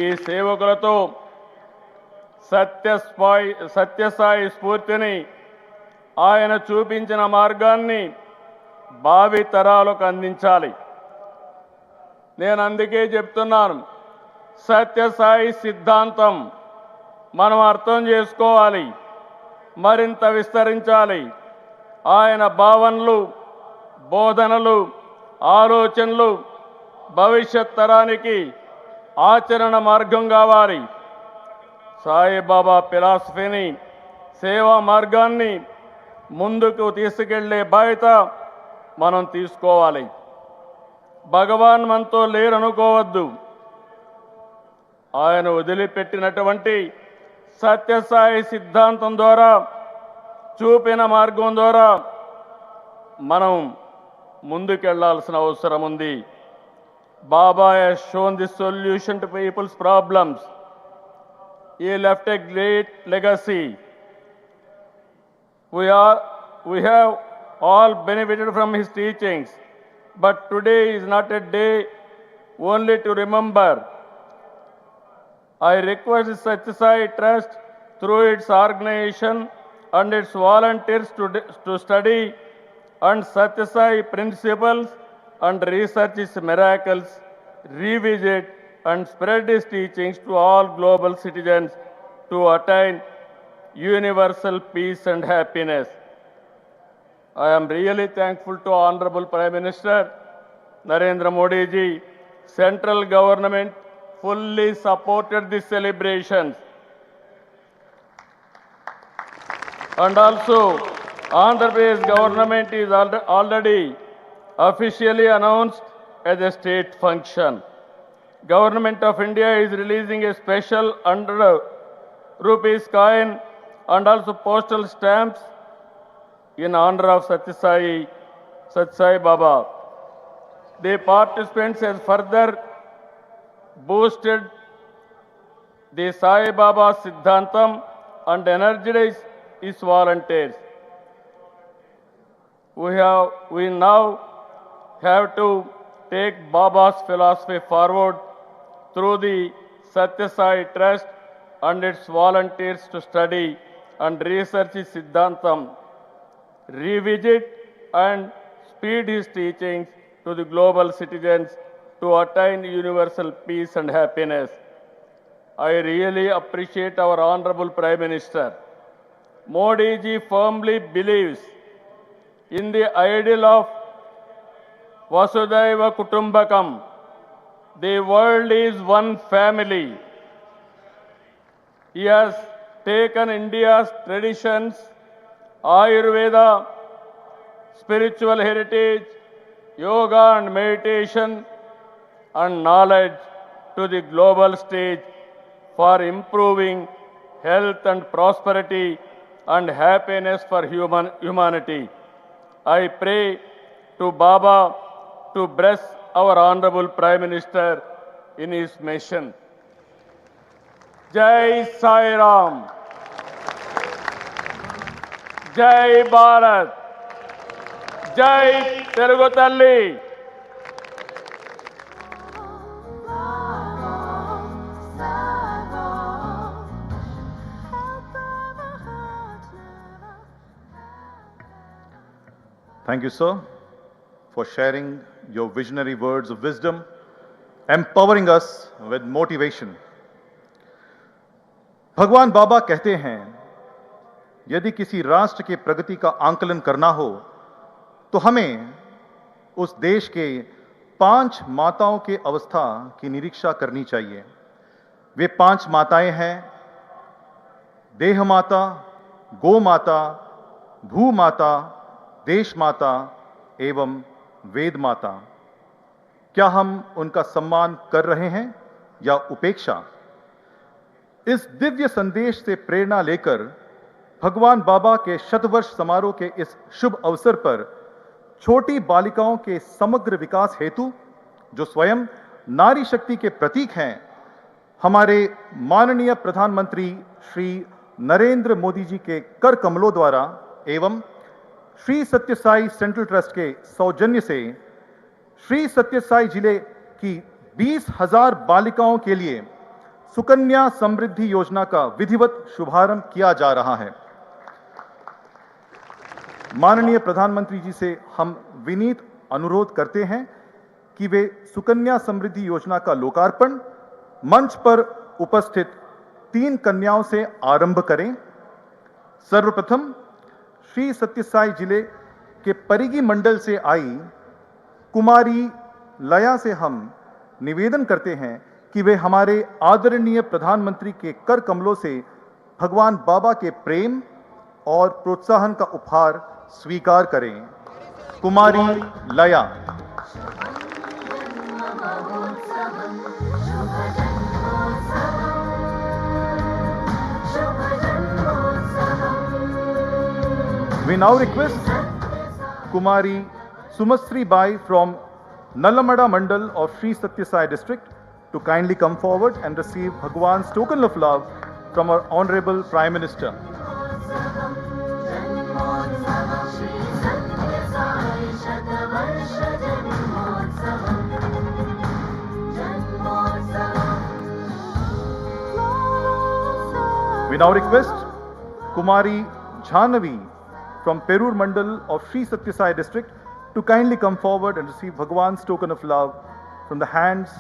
ఈ సేవకులతో సత్యసాయి స్ఫూర్తిని, ఆయన చూపించిన మార్గాన్ని భావి తరాలకు అందించాలి. నేను అందుకే చెప్తున్నాను, సత్యసాయి సిద్ధాంతం మనం అర్థం చేసుకోవాలి, మరింత విస్తరించాలి. ఆయన భావనలు, బోధనలు, ఆలోచనలు భవిష్యత్ తరానికి ఆచరణ మార్గం కావాలి. సాయిబాబా ఫిలాసఫీని, సేవా మార్గాన్ని ముందుకు తీసుకెళ్లే బాధ్యత మనం తీసుకోవాలి. భగవాన్ మనతో లేరనుకోవద్దు. ఆయన వదిలిపెట్టినటువంటి సత్యసాయి సిద్ధాంతం ద్వారా, చూపిన మార్గం ద్వారా మనం ముందుకెళ్లాల్సిన అవసరం ఉంది. Baba has shown the solution to people's problems. He left a great legacy. We have all benefited from his teachings, but today is not a day only to remember. I request the Satyasai Trust through its organization and its volunteers to study and Satyasai principles and research his miracles, revisit and spread his teachings to all global citizens to attain universal peace and happiness. I am really thankful to Honorable Prime Minister Narendra Modi ji. Central government fully supported these celebrations. And also, Andhra Pradesh government is already officially announced as a state function. Government of India is releasing a special 100 rupees coin and also postal stamps in honor of Satyasai Baba. The participants has further boosted the Sai Baba Siddhantam and energized his volunteers. We now have to take Baba's philosophy forward through the Satyasai Trust and its volunteers to study and research his Siddhantam, revisit and speed his teachings to the global citizens to to attain universal peace and happiness. I really appreciate our Honorable Prime Minister. Modi ji firmly believes in the ideal of Vasudhaiva Kutumbakam. The world is one family. He has taken India's traditions, Ayurveda, spiritual heritage, yoga and meditation, and knowledge to the global stage for improving health and prosperity and happiness for humanity. I pray to Baba to bless our Honorable Prime Minister in his mission. Jai Sai Ram. Jai Bharat. Jai Telugu Talli. Thank you, sir, for sharing your visionary words of wisdom, empowering us with motivation. भगवान बाबा कहते हैं, यदि किसी राष्ट्र के प्रगति का आंकलन करना हो, तो हमें उस देश के 5 माताओं के अवस्था की निरीक्षा करनी चाहिए। वे 5 माताएं हैं: देह माता, गो माता, भू माता, देश माता एवं वेद माता। क्या हम उनका सम्मान कर रहे हैं या उपेक्षा? इस दिव्य संदेश से प्रेरणा लेकर भगवान बाबा के शतवर्ष समारोह के इस शुभ अवसर पर छोटी बालिकाओं के समग्र विकास हेतु, जो स्वयं नारी शक्ति के प्रतीक हैं, हमारे माननीय प्रधानमंत्री श्री नरेंद्र मोदी जी के कर कमलों द्वारा एवं श्री सत्य साई सेंट्रल ट्रस्ट के सौजन्य से श्री सत्य साई जिले की 20,000 बालिकाओं के लिए सुकन्या समृद्धि योजना का विधिवत शुभारंभ किया जा रहा है। माननीय प्रधानमंत्री जी से हम विनीत अनुरोध करते हैं कि वे सुकन्या समृद्धि योजना का लोकार्पण मंच पर उपस्थित 3 कन्याओं से आरंभ करें। सर्वप्रथम श्री सत्य साई जिले के परिगी मंडल से आई कुमारी लया से हम निवेदन करते हैं कि वे हमारे आदरणीय प्रधानमंत्री के कर कमलों से भगवान बाबा के प्रेम और प्रोत्साहन का उपहार स्वीकार करें। कुमारी लया। We now request Kumari Sumasri Bai from Nalamada Mandal of Sri Satya Sai district to kindly come forward and receive Bhagwan's token of love from our Honorable Prime Minister. We now request Kumari Jhanavi from Perur Mandal of Sri Satya Sai district to kindly come forward and receive Bhagwan's token of love from the hands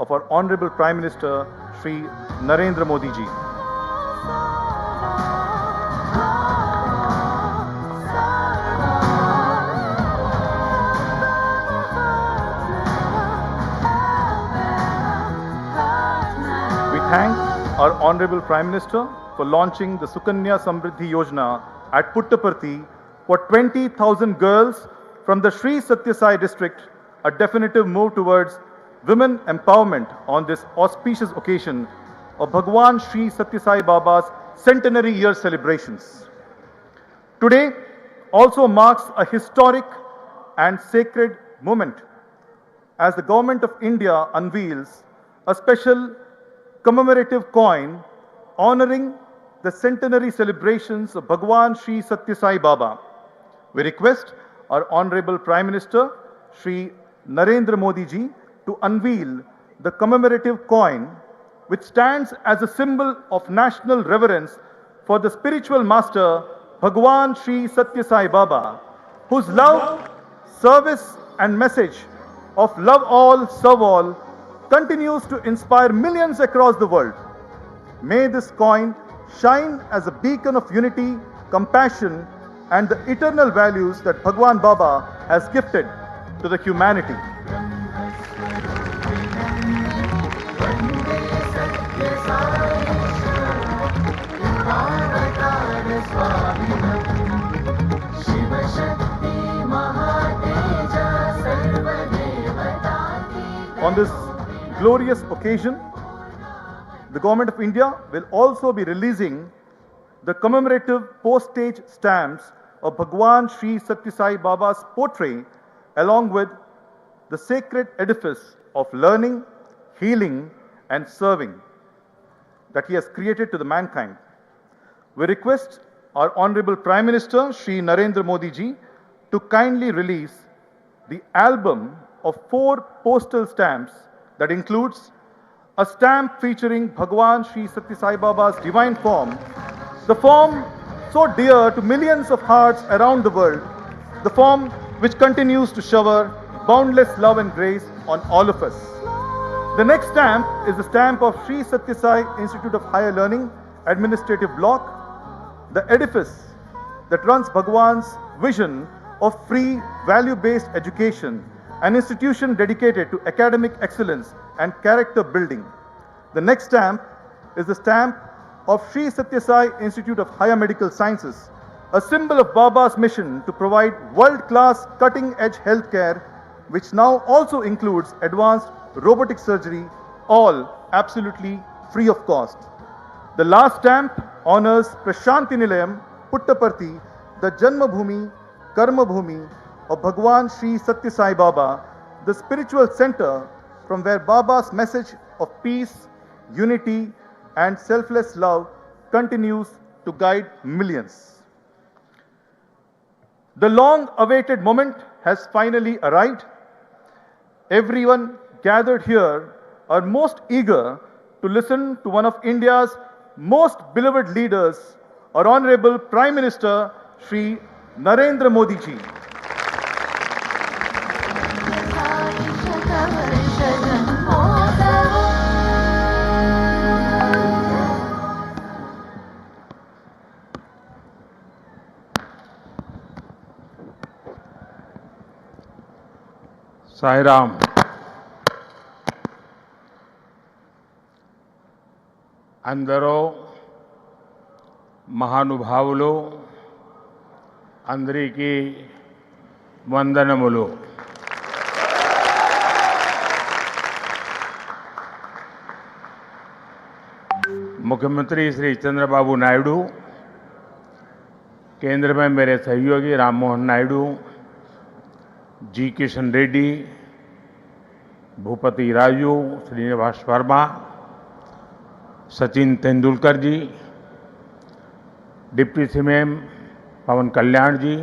of our Honorable Prime Minister Shri Narendra Modi ji. We thank our Honorable Prime Minister for launching the Sukanya Samriddhi Yojana at Putapparthi for 20,000 girls from the Sri Satya Sai district, a definitive move towards women empowerment on this auspicious occasion of Bhagwan Sri Satya Sai Baba's centenary year celebrations. Today also marks a historic and sacred moment as the Government of India unveils a special commemorative coin honoring the centenary celebrations of Bhagwan Sri Satya Sai Baba. We request our Honorable Prime Minister Shri Narendra Modi ji to unveil the commemorative coin, which stands as a symbol of national reverence for the spiritual master Bhagwan Sri Satya Sai Baba, whose love, service and message of love all, serve all continues to inspire millions across the world. May this coin shine as a beacon of unity, compassion, and the eternal values that Bhagwan Baba has gifted to the humanity. On this glorious occasion, the Government of India will also be releasing the commemorative postage stamps of Bhagwan Sri Sathya Sai Baba's portrait along with the sacred edifice of learning, healing, and serving that he has created to the mankind. We request our Honorable Prime Minister Shri Narendra Modi ji to kindly release the album of 4 postal stamps that includes a stamp featuring Bhagwan Sri Sathya Sai Baba's divine form, the form so dear to millions of hearts around the world, the form which continues to shower boundless love and grace on all of us. The next stamp is the stamp of Sri Sathya Sai Institute of Higher Learning Administrative Block, the edifice that runs Bhagwan's vision of free, value-based education, an institution dedicated to academic excellence and character building. The next stamp is the stamp of Sri Sathya Sai Institute of Higher Medical Sciences, a symbol of Baba's mission to provide world-class cutting-edge healthcare, which now also includes advanced robotic surgery, all absolutely free of cost. The last stamp honors Prashanti Nilayam, Putapparthi, the Janma Bhumi, Karma Bhumi of Bhagwan Sri Sathya Sai Baba, the spiritual center from where Baba's message of peace, unity, and selfless love continues to guide millions. The long-awaited moment has finally arrived. Everyone gathered here are most eager to listen to one of India's most beloved leaders, our Honorable Prime Minister Shri Narendra Modi ji. Sai Ram. అందరూ మహానుభావులు అందరికీ వందనములు। मुख्यमंत्री श्री चंद्रबाबू नायडू, केंद्र में मेरे सहयोगी राम मोहन नायडू, जी किशन रेड्डी, भूपति राजू, श्रीनिवास वर्मा, सचिन तेंदुलकर जी, deputy CM पवन कल्याण जी,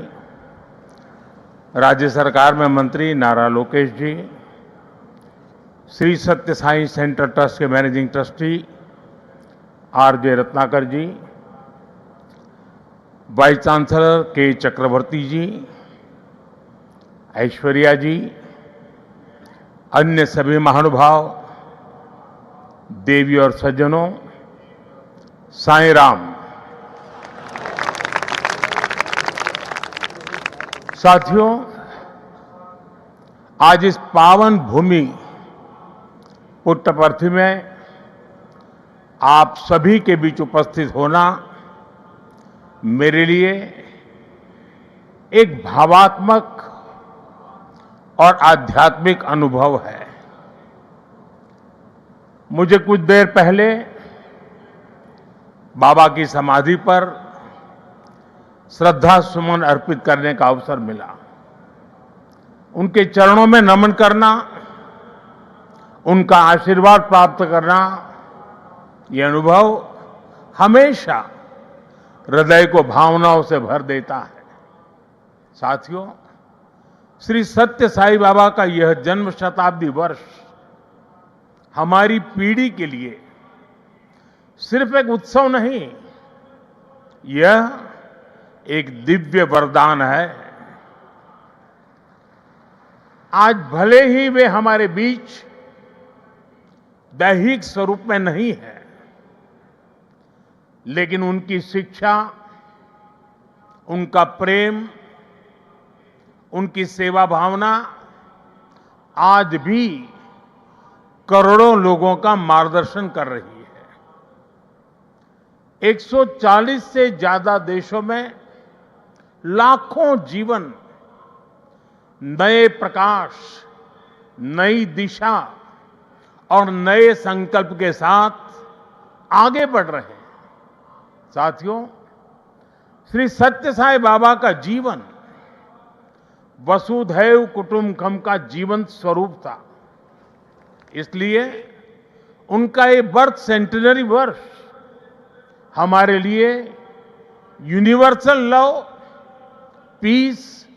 राज्य सरकार में मंत्री नारा लोकेश जी, श्री सत्य साई सेंटर ट्रस्ट के मैनेजिंग ट्रस्टी आर.जे. रत्नाकर जी, वाइस चांसलर के चक्रवर्ती जी, ऐश्वर्या जी, अन्य सभी महानुभाव, देवी और सज्जनों, साई राम। साथियों, आज इस पावन भूमि पुट्टपर्थी में आप सभी के बीच उपस्थित होना मेरे लिए एक भावात्मक और आध्यात्मिक अनुभव है। मुझे कुछ देर पहले बाबा की समाधि पर श्रद्धा सुमन अर्पित करने का अवसर मिला। उनके चरणों में नमन करना, उनका आशीर्वाद प्राप्त करना, ये अनुभव हमेशा हृदय को भावनाओं से भर देता है। साथियों, श्री सत्य साई बाबा का यह जन्म शताब्दी वर्ष हमारी पीढ़ी के लिए सिर्फ एक उत्सव नहीं, यह एक दिव्य वरदान है। आज भले ही वे हमारे बीच दैहिक स्वरूप में नहीं है, लेकिन उनकी शिक्षा, उनका प्रेम, उनकी सेवा भावना आज भी करोड़ों लोगों का मार्गदर्शन कर रही है। 140 से ज्यादा देशों में लाखों जीवन नए प्रकाश, नई दिशा और नए संकल्प के साथ आगे बढ़ रहे हैं। साथियों, श्री सत्य साई बाबा का जीवन वसुधैव कुटुंबकम का जीवन स्वरूप था। इसलिए उनका ये बर्थ सेंटेनरी वर्ष हमारे लिए यूनिवर्सल लव, पीस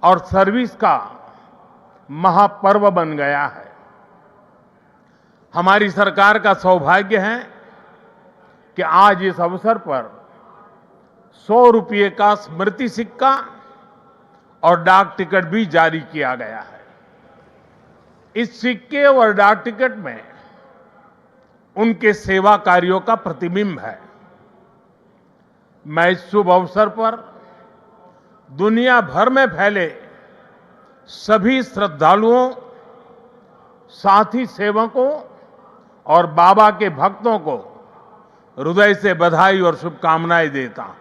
और सर्विस का महापर्व बन गया है। हमारी सरकार का सौभाग्य है कि आज इस अवसर पर 100 रुपये का स्मृति सिक्का और डाक टिकट भी जारी किया गया है। इस सिक्के और डाक टिकट में उनके सेवा कार्यों का प्रतिबिंब है। मैं इस शुभ अवसर पर दुनिया भर में फैले सभी श्रद्धालुओं, साथी सेवकों और बाबा के भक्तों को हृदय से बधाई और शुभकामनाएं देता हूं।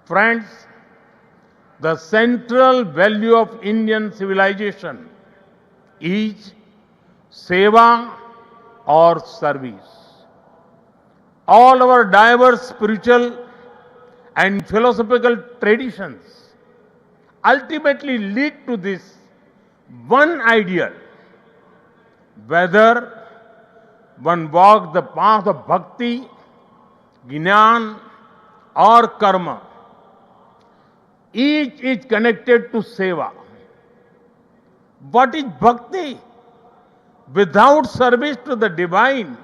Friends, the central value of Indian civilization is seva or service. All our diverse spiritual and philosophical traditions ultimately lead to this one ideal. Whether one walks the path of bhakti, jnana or karma, each is connected to seva. What is bhakti without service to the divine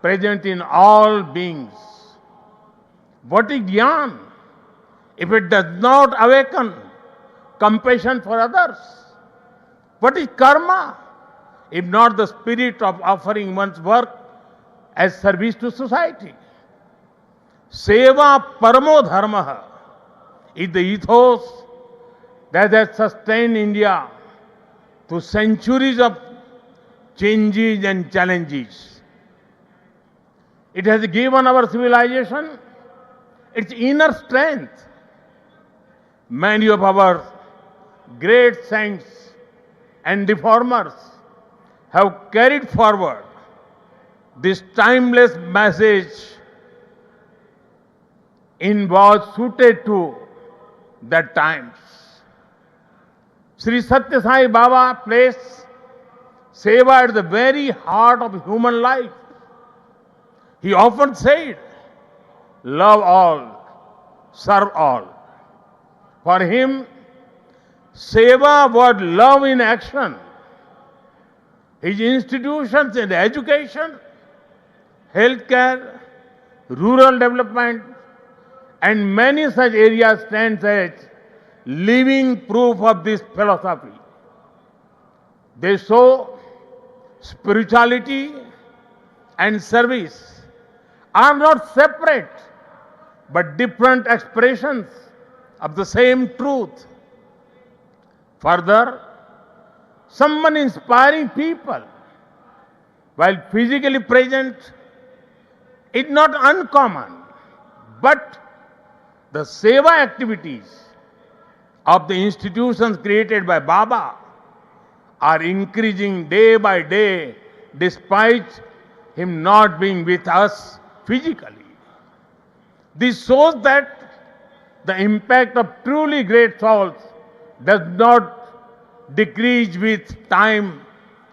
present in all beings? What is jnana if it does not awaken compassion for others? What is karma if not the spirit of offering one's work as service to society? Seva paramo dharma is the ethos that has sustained India through centuries of changes and challenges. It has given our civilization its inner strength. Many of our great saints and reformers have carried forward this timeless message in was suited to that times. Sri Satya Sai Baba placed seva at the very heart of human life. He often said, love all, serve all. For him, seva was love in action. His institutions in education, healthcare, rural development, and many such areas stand as living proof of this philosophy. They show spirituality and service are not separate but different expressions of the same truth. Further, someone inspiring people while physically present is not uncommon, but the seva activities of the institutions created by Baba are increasing day by day despite him not being with us physically. This shows that the impact of truly great souls does not decrease with time,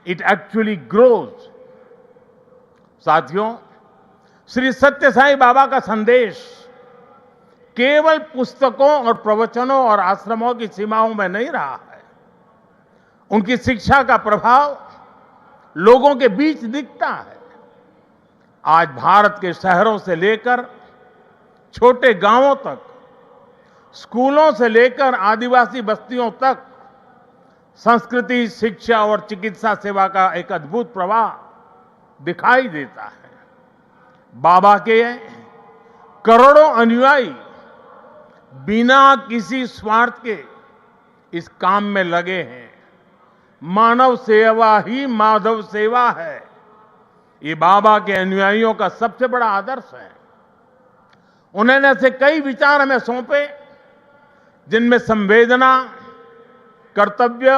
it actually grows. साथियों, श्री सत्य साई बाबा का संदेश केवल पुस्तकों और प्रवचनों और आश्रमों की सीमाओं में नहीं रहा है। उनकी शिक्षा का प्रभाव लोगों के बीच दिखता है। आज भारत के शहरों से लेकर छोटे गांवों तक, स्कूलों से लेकर आदिवासी बस्तियों तक संस्कृति, शिक्षा और चिकित्सा सेवा का एक अद्भुत प्रवाह दिखाई देता है। बाबा के करोड़ों अनुयायी बिना किसी स्वार्थ के इस काम में लगे हैं। मानव सेवा ही माधव सेवा है, ये बाबा के अनुयायियों का सबसे बड़ा आदर्श है। उन्होंने ऐसे कई विचार हमें सौंपे जिनमें संवेदना, कर्तव्य,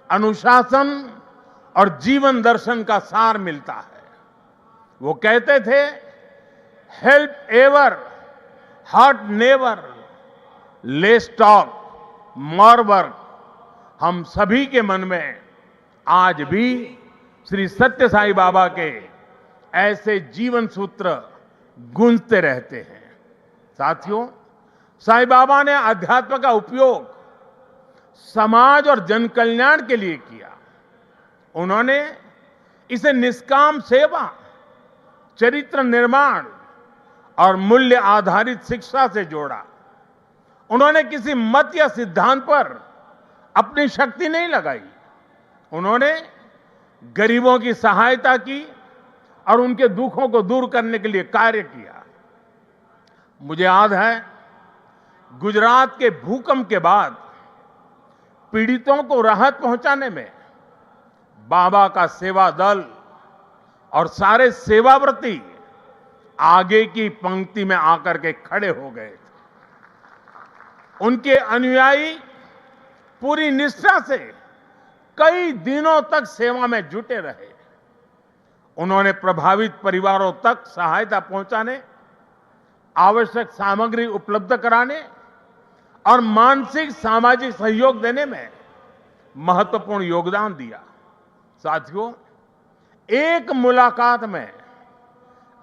अनुशासन और जीवन दर्शन का सार मिलता है। वो कहते थे, help ever, hurt never, less talk, more work. हम सभी के मन में आज भी श्री सत्य साई बाबा के ऐसे जीवन सूत्र गूंजते रहते हैं। साथियों, साई बाबा ने अध्यात्म का उपयोग समाज और जन कल्याण के लिए किया। उन्होंने इसे निष्काम सेवा, चरित्र निर्माण और मूल्य आधारित शिक्षा से जोड़ा। उन्होंने किसी मत या सिद्धांत पर अपनी शक्ति नहीं लगाई। उन्होंने गरीबों की सहायता की और उनके दुखों को दूर करने के लिए कार्य किया। मुझे याद है, गुजरात के भूकंप के बाद पीड़ितों को राहत पहुंचाने में बाबा का सेवा दल और सारे सेवाव्रती आगे की पंक्ति में आकर के खड़े हो गए थे। उनके अनुयायी पूरी निष्ठा से कई दिनों तक सेवा में जुटे रहे। उन्होंने प्रभावित परिवारों तक सहायता पहुंचाने, आवश्यक सामग्री उपलब्ध कराने और मानसिक सामाजिक सहयोग देने में महत्वपूर्ण योगदान दिया। साथियों, एक मुलाकात में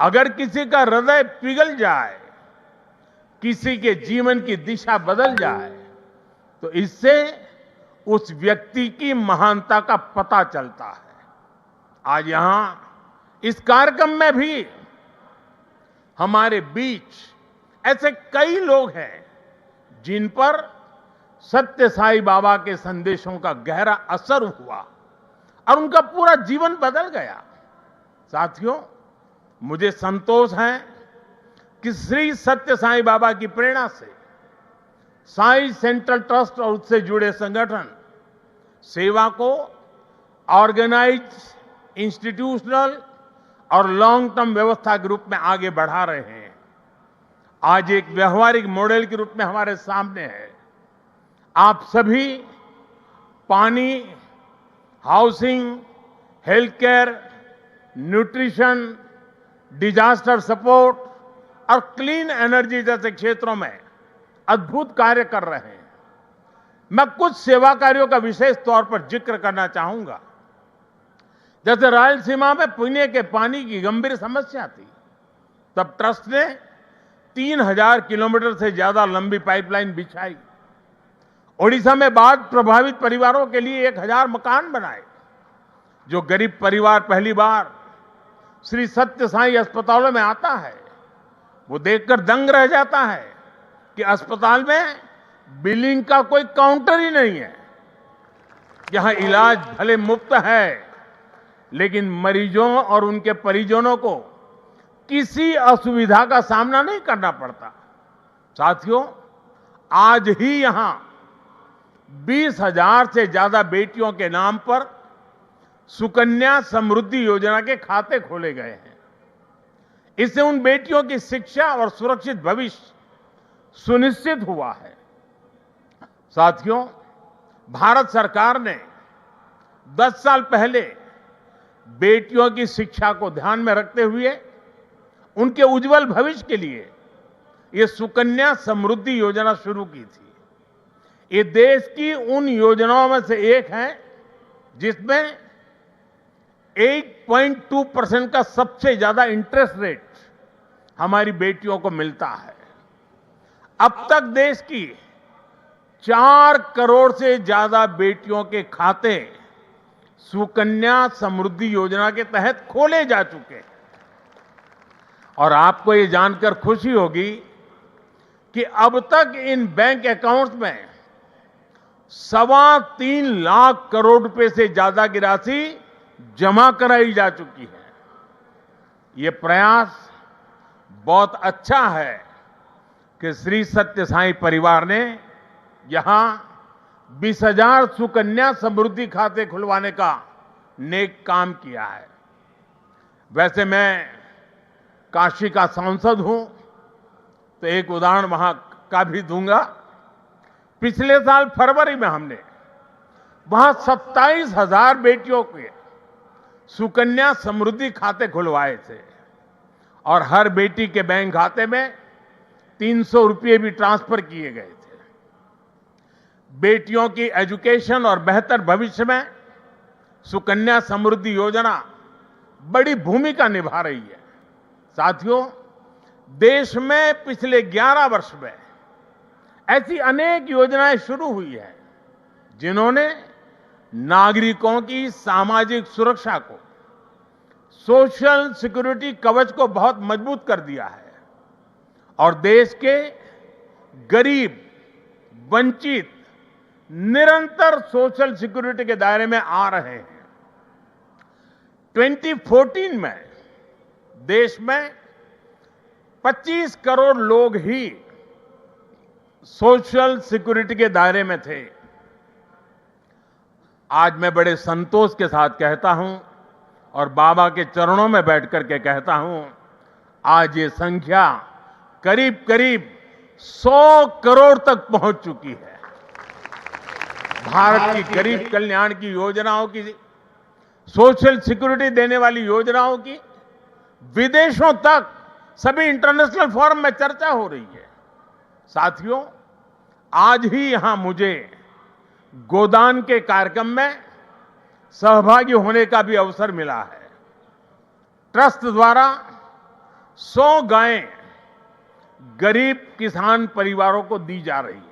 अगर किसी का हृदय पिघल जाए, किसी के जीवन की दिशा बदल जाए, तो इससे उस व्यक्ति की महानता का पता चलता है। आज यहां इस कार्यक्रम में भी हमारे बीच ऐसे कई लोग हैं जिन पर सत्य साई बाबा के संदेशों का गहरा असर हुआ और उनका पूरा जीवन बदल गया। साथियों, मुझे संतोष है कि श्री सत्य साई बाबा की प्रेरणा से साई सेंट्रल ट्रस्ट और उससे जुड़े संगठन सेवा को ऑर्गेनाइज, इंस्टीट्यूशनल और लॉन्ग टर्म व्यवस्था के रूप में आगे बढ़ा रहे हैं। आज एक व्यवहारिक मॉडल के रूप में हमारे सामने है। आप सभी पानी, housing, health care, nutrition, disaster support और क्लीन एनर्जी जैसे क्षेत्रों में अद्भुत कार्य कर रहे हैं। मैं कुछ सेवा कार्यों का विशेष तौर पर जिक्र करना चाहूंगा। जैसे रायलसीमा में पीने के पानी की गंभीर समस्या थी, तब ट्रस्ट ने 3000 किलोमीटर से ज्यादा लंबी पाइपलाइन बिछाई। ओडिशा में बाढ़ प्रभावित परिवारों के लिए 1000 मकान बनाए। जो गरीब परिवार पहली बार श्री सत्य साई अस्पतालों में आता है, वो देखकर दंग रह जाता है कि अस्पताल में बिलिंग का कोई काउंटर ही नहीं है। यहां इलाज भले मुफ्त है, लेकिन मरीजों और उनके परिजनों को किसी असुविधा का सामना नहीं करना पड़ता। साथियों, आज ही यहां 20,000 से ज्यादा बेटियों के नाम पर सुकन्या समृद्धि योजना के खाते खोले गए हैं। इससे उन बेटियों की शिक्षा और सुरक्षित भविष्य सुनिश्चित हुआ है। साथियों, भारत सरकार ने 10 साल पहले बेटियों की शिक्षा को ध्यान में रखते हुए उनके उज्जवल भविष्य के लिए ये सुकन्या समृद्धि योजना शुरू की थी। ये देश की उन योजनाओं में से एक है जिसमें 8.2% का सबसे ज्यादा इंटरेस्ट रेट हमारी बेटियों को मिलता है। अब तक देश की 4 करोड़ से ज्यादा बेटियों के खाते सुकन्या समृद्धि योजना के तहत खोले जा चुके हैं। और आपको ये जानकर खुशी होगी कि अब तक इन बैंक अकाउंट्स में 3.25 लाख करोड़ रुपए से ज्यादा की राशि जमा कराई जा चुकी है। ये प्रयास बहुत अच्छा है कि श्री सत्य साई परिवार ने यहां 20,000 सुकन्या समृद्धि खाते खुलवाने का नेक काम किया है। वैसे मैं काशी का सांसद हूं, तो एक उदाहरण वहां का भी दूंगा। पिछले साल फरवरी में हमने वहां 27,000 बेटियों के सुकन्या समृद्धि खाते खुलवाए थे और हर बेटी के बैंक खाते में 300 रुपये भी ट्रांसफर किए गए थे। बेटियों की एजुकेशन और बेहतर भविष्य में सुकन्या समृद्धि योजना बड़ी भूमिका निभा रही है। साथियों, देश में पिछले 11 वर्ष में ऐसी अनेक योजनाएं शुरू हुई है जिन्होंने नागरिकों की सामाजिक सुरक्षा को, सोशल सिक्योरिटी कवच को बहुत मजबूत कर दिया है और देश के गरीब, वंचित निरंतर सोशल सिक्योरिटी के दायरे में आ रहे हैं। 2014 में देश में 25 करोड़ लोग ही सोशल सिक्योरिटी के दायरे में थे। आज मैं बड़े संतोष के साथ कहता हूं और बाबा के चरणों में बैठ करके कहता हूं, आज ये संख्या करीब करीब 100 करोड़ तक पहुंच चुकी है। भारत की गरीब कल्याण की योजनाओं की, सोशल सिक्योरिटी देने वाली योजनाओं की विदेशों तक सभी इंटरनेशनल फोरम में चर्चा हो रही है। साथियों, आज ही यहां मुझे गोदान के कार्यक्रम में सहभागी होने का भी अवसर मिला है। ट्रस्ट द्वारा 100 गायें गरीब किसान परिवारों को दी जा रही है।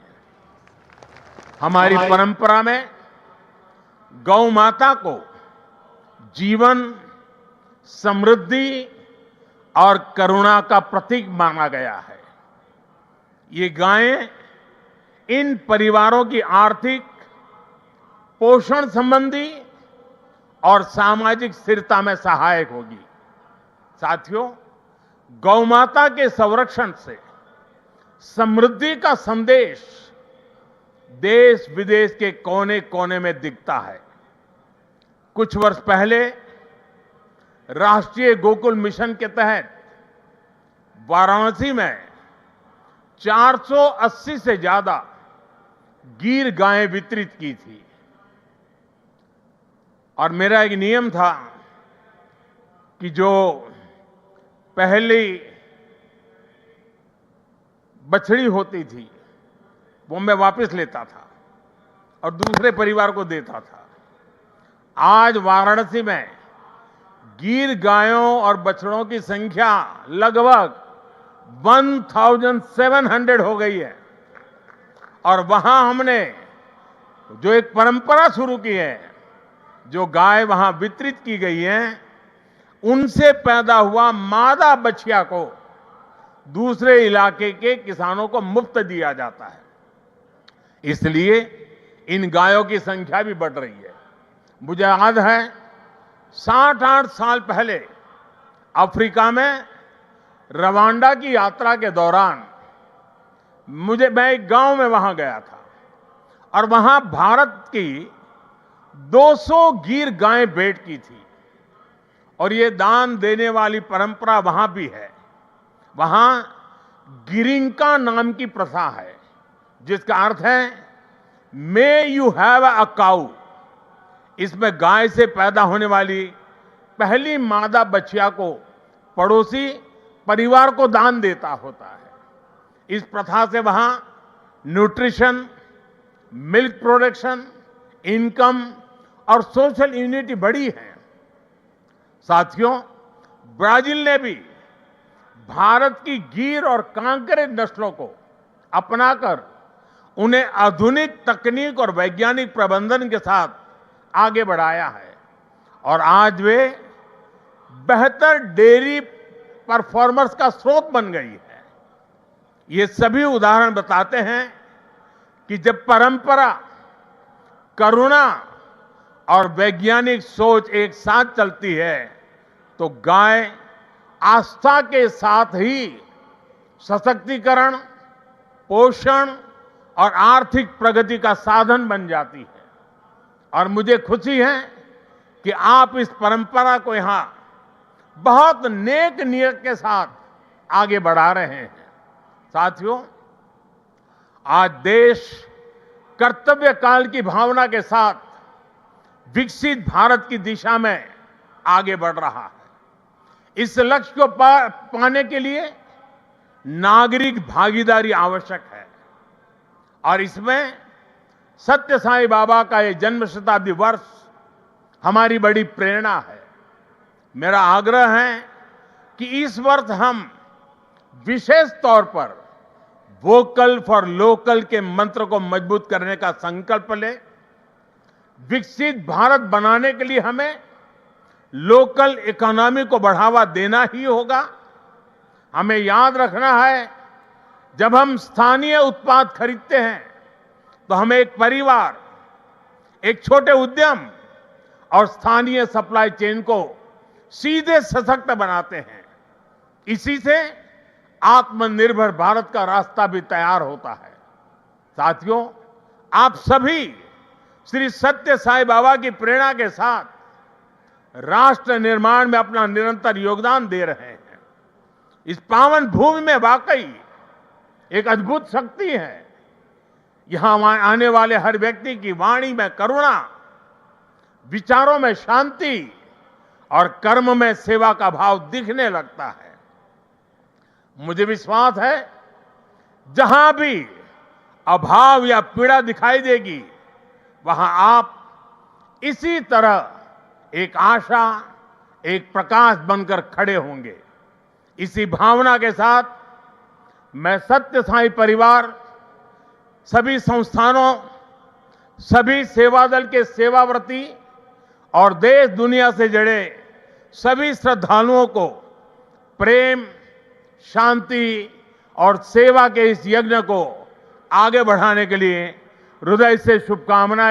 हमारी परंपरा में गौ माता को जीवन, समृद्धि और करुणा का प्रतीक माना गया है। ये गायें इन परिवारों की आर्थिक, पोषण संबंधी और सामाजिक स्थिरता में सहायक होगी। साथियों, गौ माता के संरक्षण से समृद्धि का संदेश देश विदेश के कोने कोने में दिखता है। कुछ वर्ष पहले राष्ट्रीय गोकुल मिशन के तहत वाराणसी में 480 से ज्यादा गीर गायें वितरित की थी और मेरा एक नियम था कि जो पहली बछड़ी होती थी वो मैं वापस लेता था और दूसरे परिवार को देता था। आज वाराणसी में गीर गायों और बछड़ों की संख्या लगभग 1700 हो गई है और वहां हमने जो एक परंपरा शुरू की है, जो गाय वहां वितरित की गई है, उनसे पैदा हुआ मादा बछिया को दूसरे इलाके के किसानों को मुफ्त दिया जाता है। इसलिए इन गायों की संख्या भी बढ़ रही है। मुझे याद है 60-8 साल पहले अफ्रीका में रवांडा की यात्रा के दौरान मैं एक गांव में वहां गया था और वहां भारत की 200 गीर गायें भेंट की थी और ये दान देने वाली परंपरा वहां भी है। वहां गिरिंका नाम की प्रथा है जिसका अर्थ है मे यू हैव अ काऊ। इसमें गाय से पैदा होने वाली पहली मादा बछिया को पड़ोसी परिवार को दान देता होता है। इस प्रथा से वहां न्यूट्रिशन, मिल्क प्रोडक्शन, इनकम और सोशल यूनिटी बढ़ी है। साथियों, ब्राजील ने भी भारत की गीर और कांकरे नस्लों को अपनाकर उन्हें आधुनिक तकनीक और वैज्ञानिक प्रबंधन के साथ आगे बढ़ाया है और आज वे बेहतर डेयरी परफॉर्मर्स का स्रोत बन गई है। ये सभी उदाहरण बताते हैं कि जब परंपरा करुणा और वैज्ञानिक सोच एक साथ चलती है तो गाय आस्था के साथ ही सशक्तिकरण, पोषण और आर्थिक प्रगति का साधन बन जाती है। और मुझे खुशी है कि आप इस परंपरा को यहां बहुत नेक नियत के साथ आगे बढ़ा रहे हैं। साथियों, आज देश कर्तव्य काल की भावना के साथ विकसित भारत की दिशा में आगे बढ़ रहा है। इस लक्ष्य को पाने के लिए नागरिक भागीदारी आवश्यक है और इसमें सत्य साई बाबा का ये जन्म शताब्दी वर्ष हमारी बड़ी प्रेरणा है। मेरा आग्रह है कि इस वर्ष हम विशेष तौर पर वोकल फॉर लोकल के मंत्र को मजबूत करने का संकल्प लें। विकसित भारत बनाने के लिए हमें लोकल इकोनॉमी को बढ़ावा देना ही होगा। हमें याद रखना है, जब हम स्थानीय उत्पाद खरीदते हैं तो हमें एक परिवार, एक छोटे उद्यम और स्थानीय सप्लाई चेन को सीधे सशक्त बनाते हैं। इसी से आत्मनिर्भर भारत का रास्ता भी तैयार होता है। साथियों, आप सभी श्री सत्य साई बाबा की प्रेरणा के साथ राष्ट्र निर्माण में अपना निरंतर योगदान दे रहे हैं। इस पावन भूमि में वाकई एक अद्भुत शक्ति है। यहां आने वाले हर व्यक्ति की वाणी में करुणा, विचारों में शांति और कर्म में सेवा का भाव दिखने लगता है। मुझे विश्वास है, जहां भी अभाव या पीड़ा दिखाई देगी, वहां आप इसी तरह एक आशा, एक प्रकाश बनकर खड़े होंगे। इसी भावना के साथ मैं सत्य साई परिवार, सभी संस्थानों, सभी सेवा दल के सेवाव्रती और देश दुनिया से जुड़े सभी श्रद्धालुओं को प्रेम, शांति और सेवा के इस यज्ञ को आगे बढ़ाने के लिए हृदय से शुभकामनाएं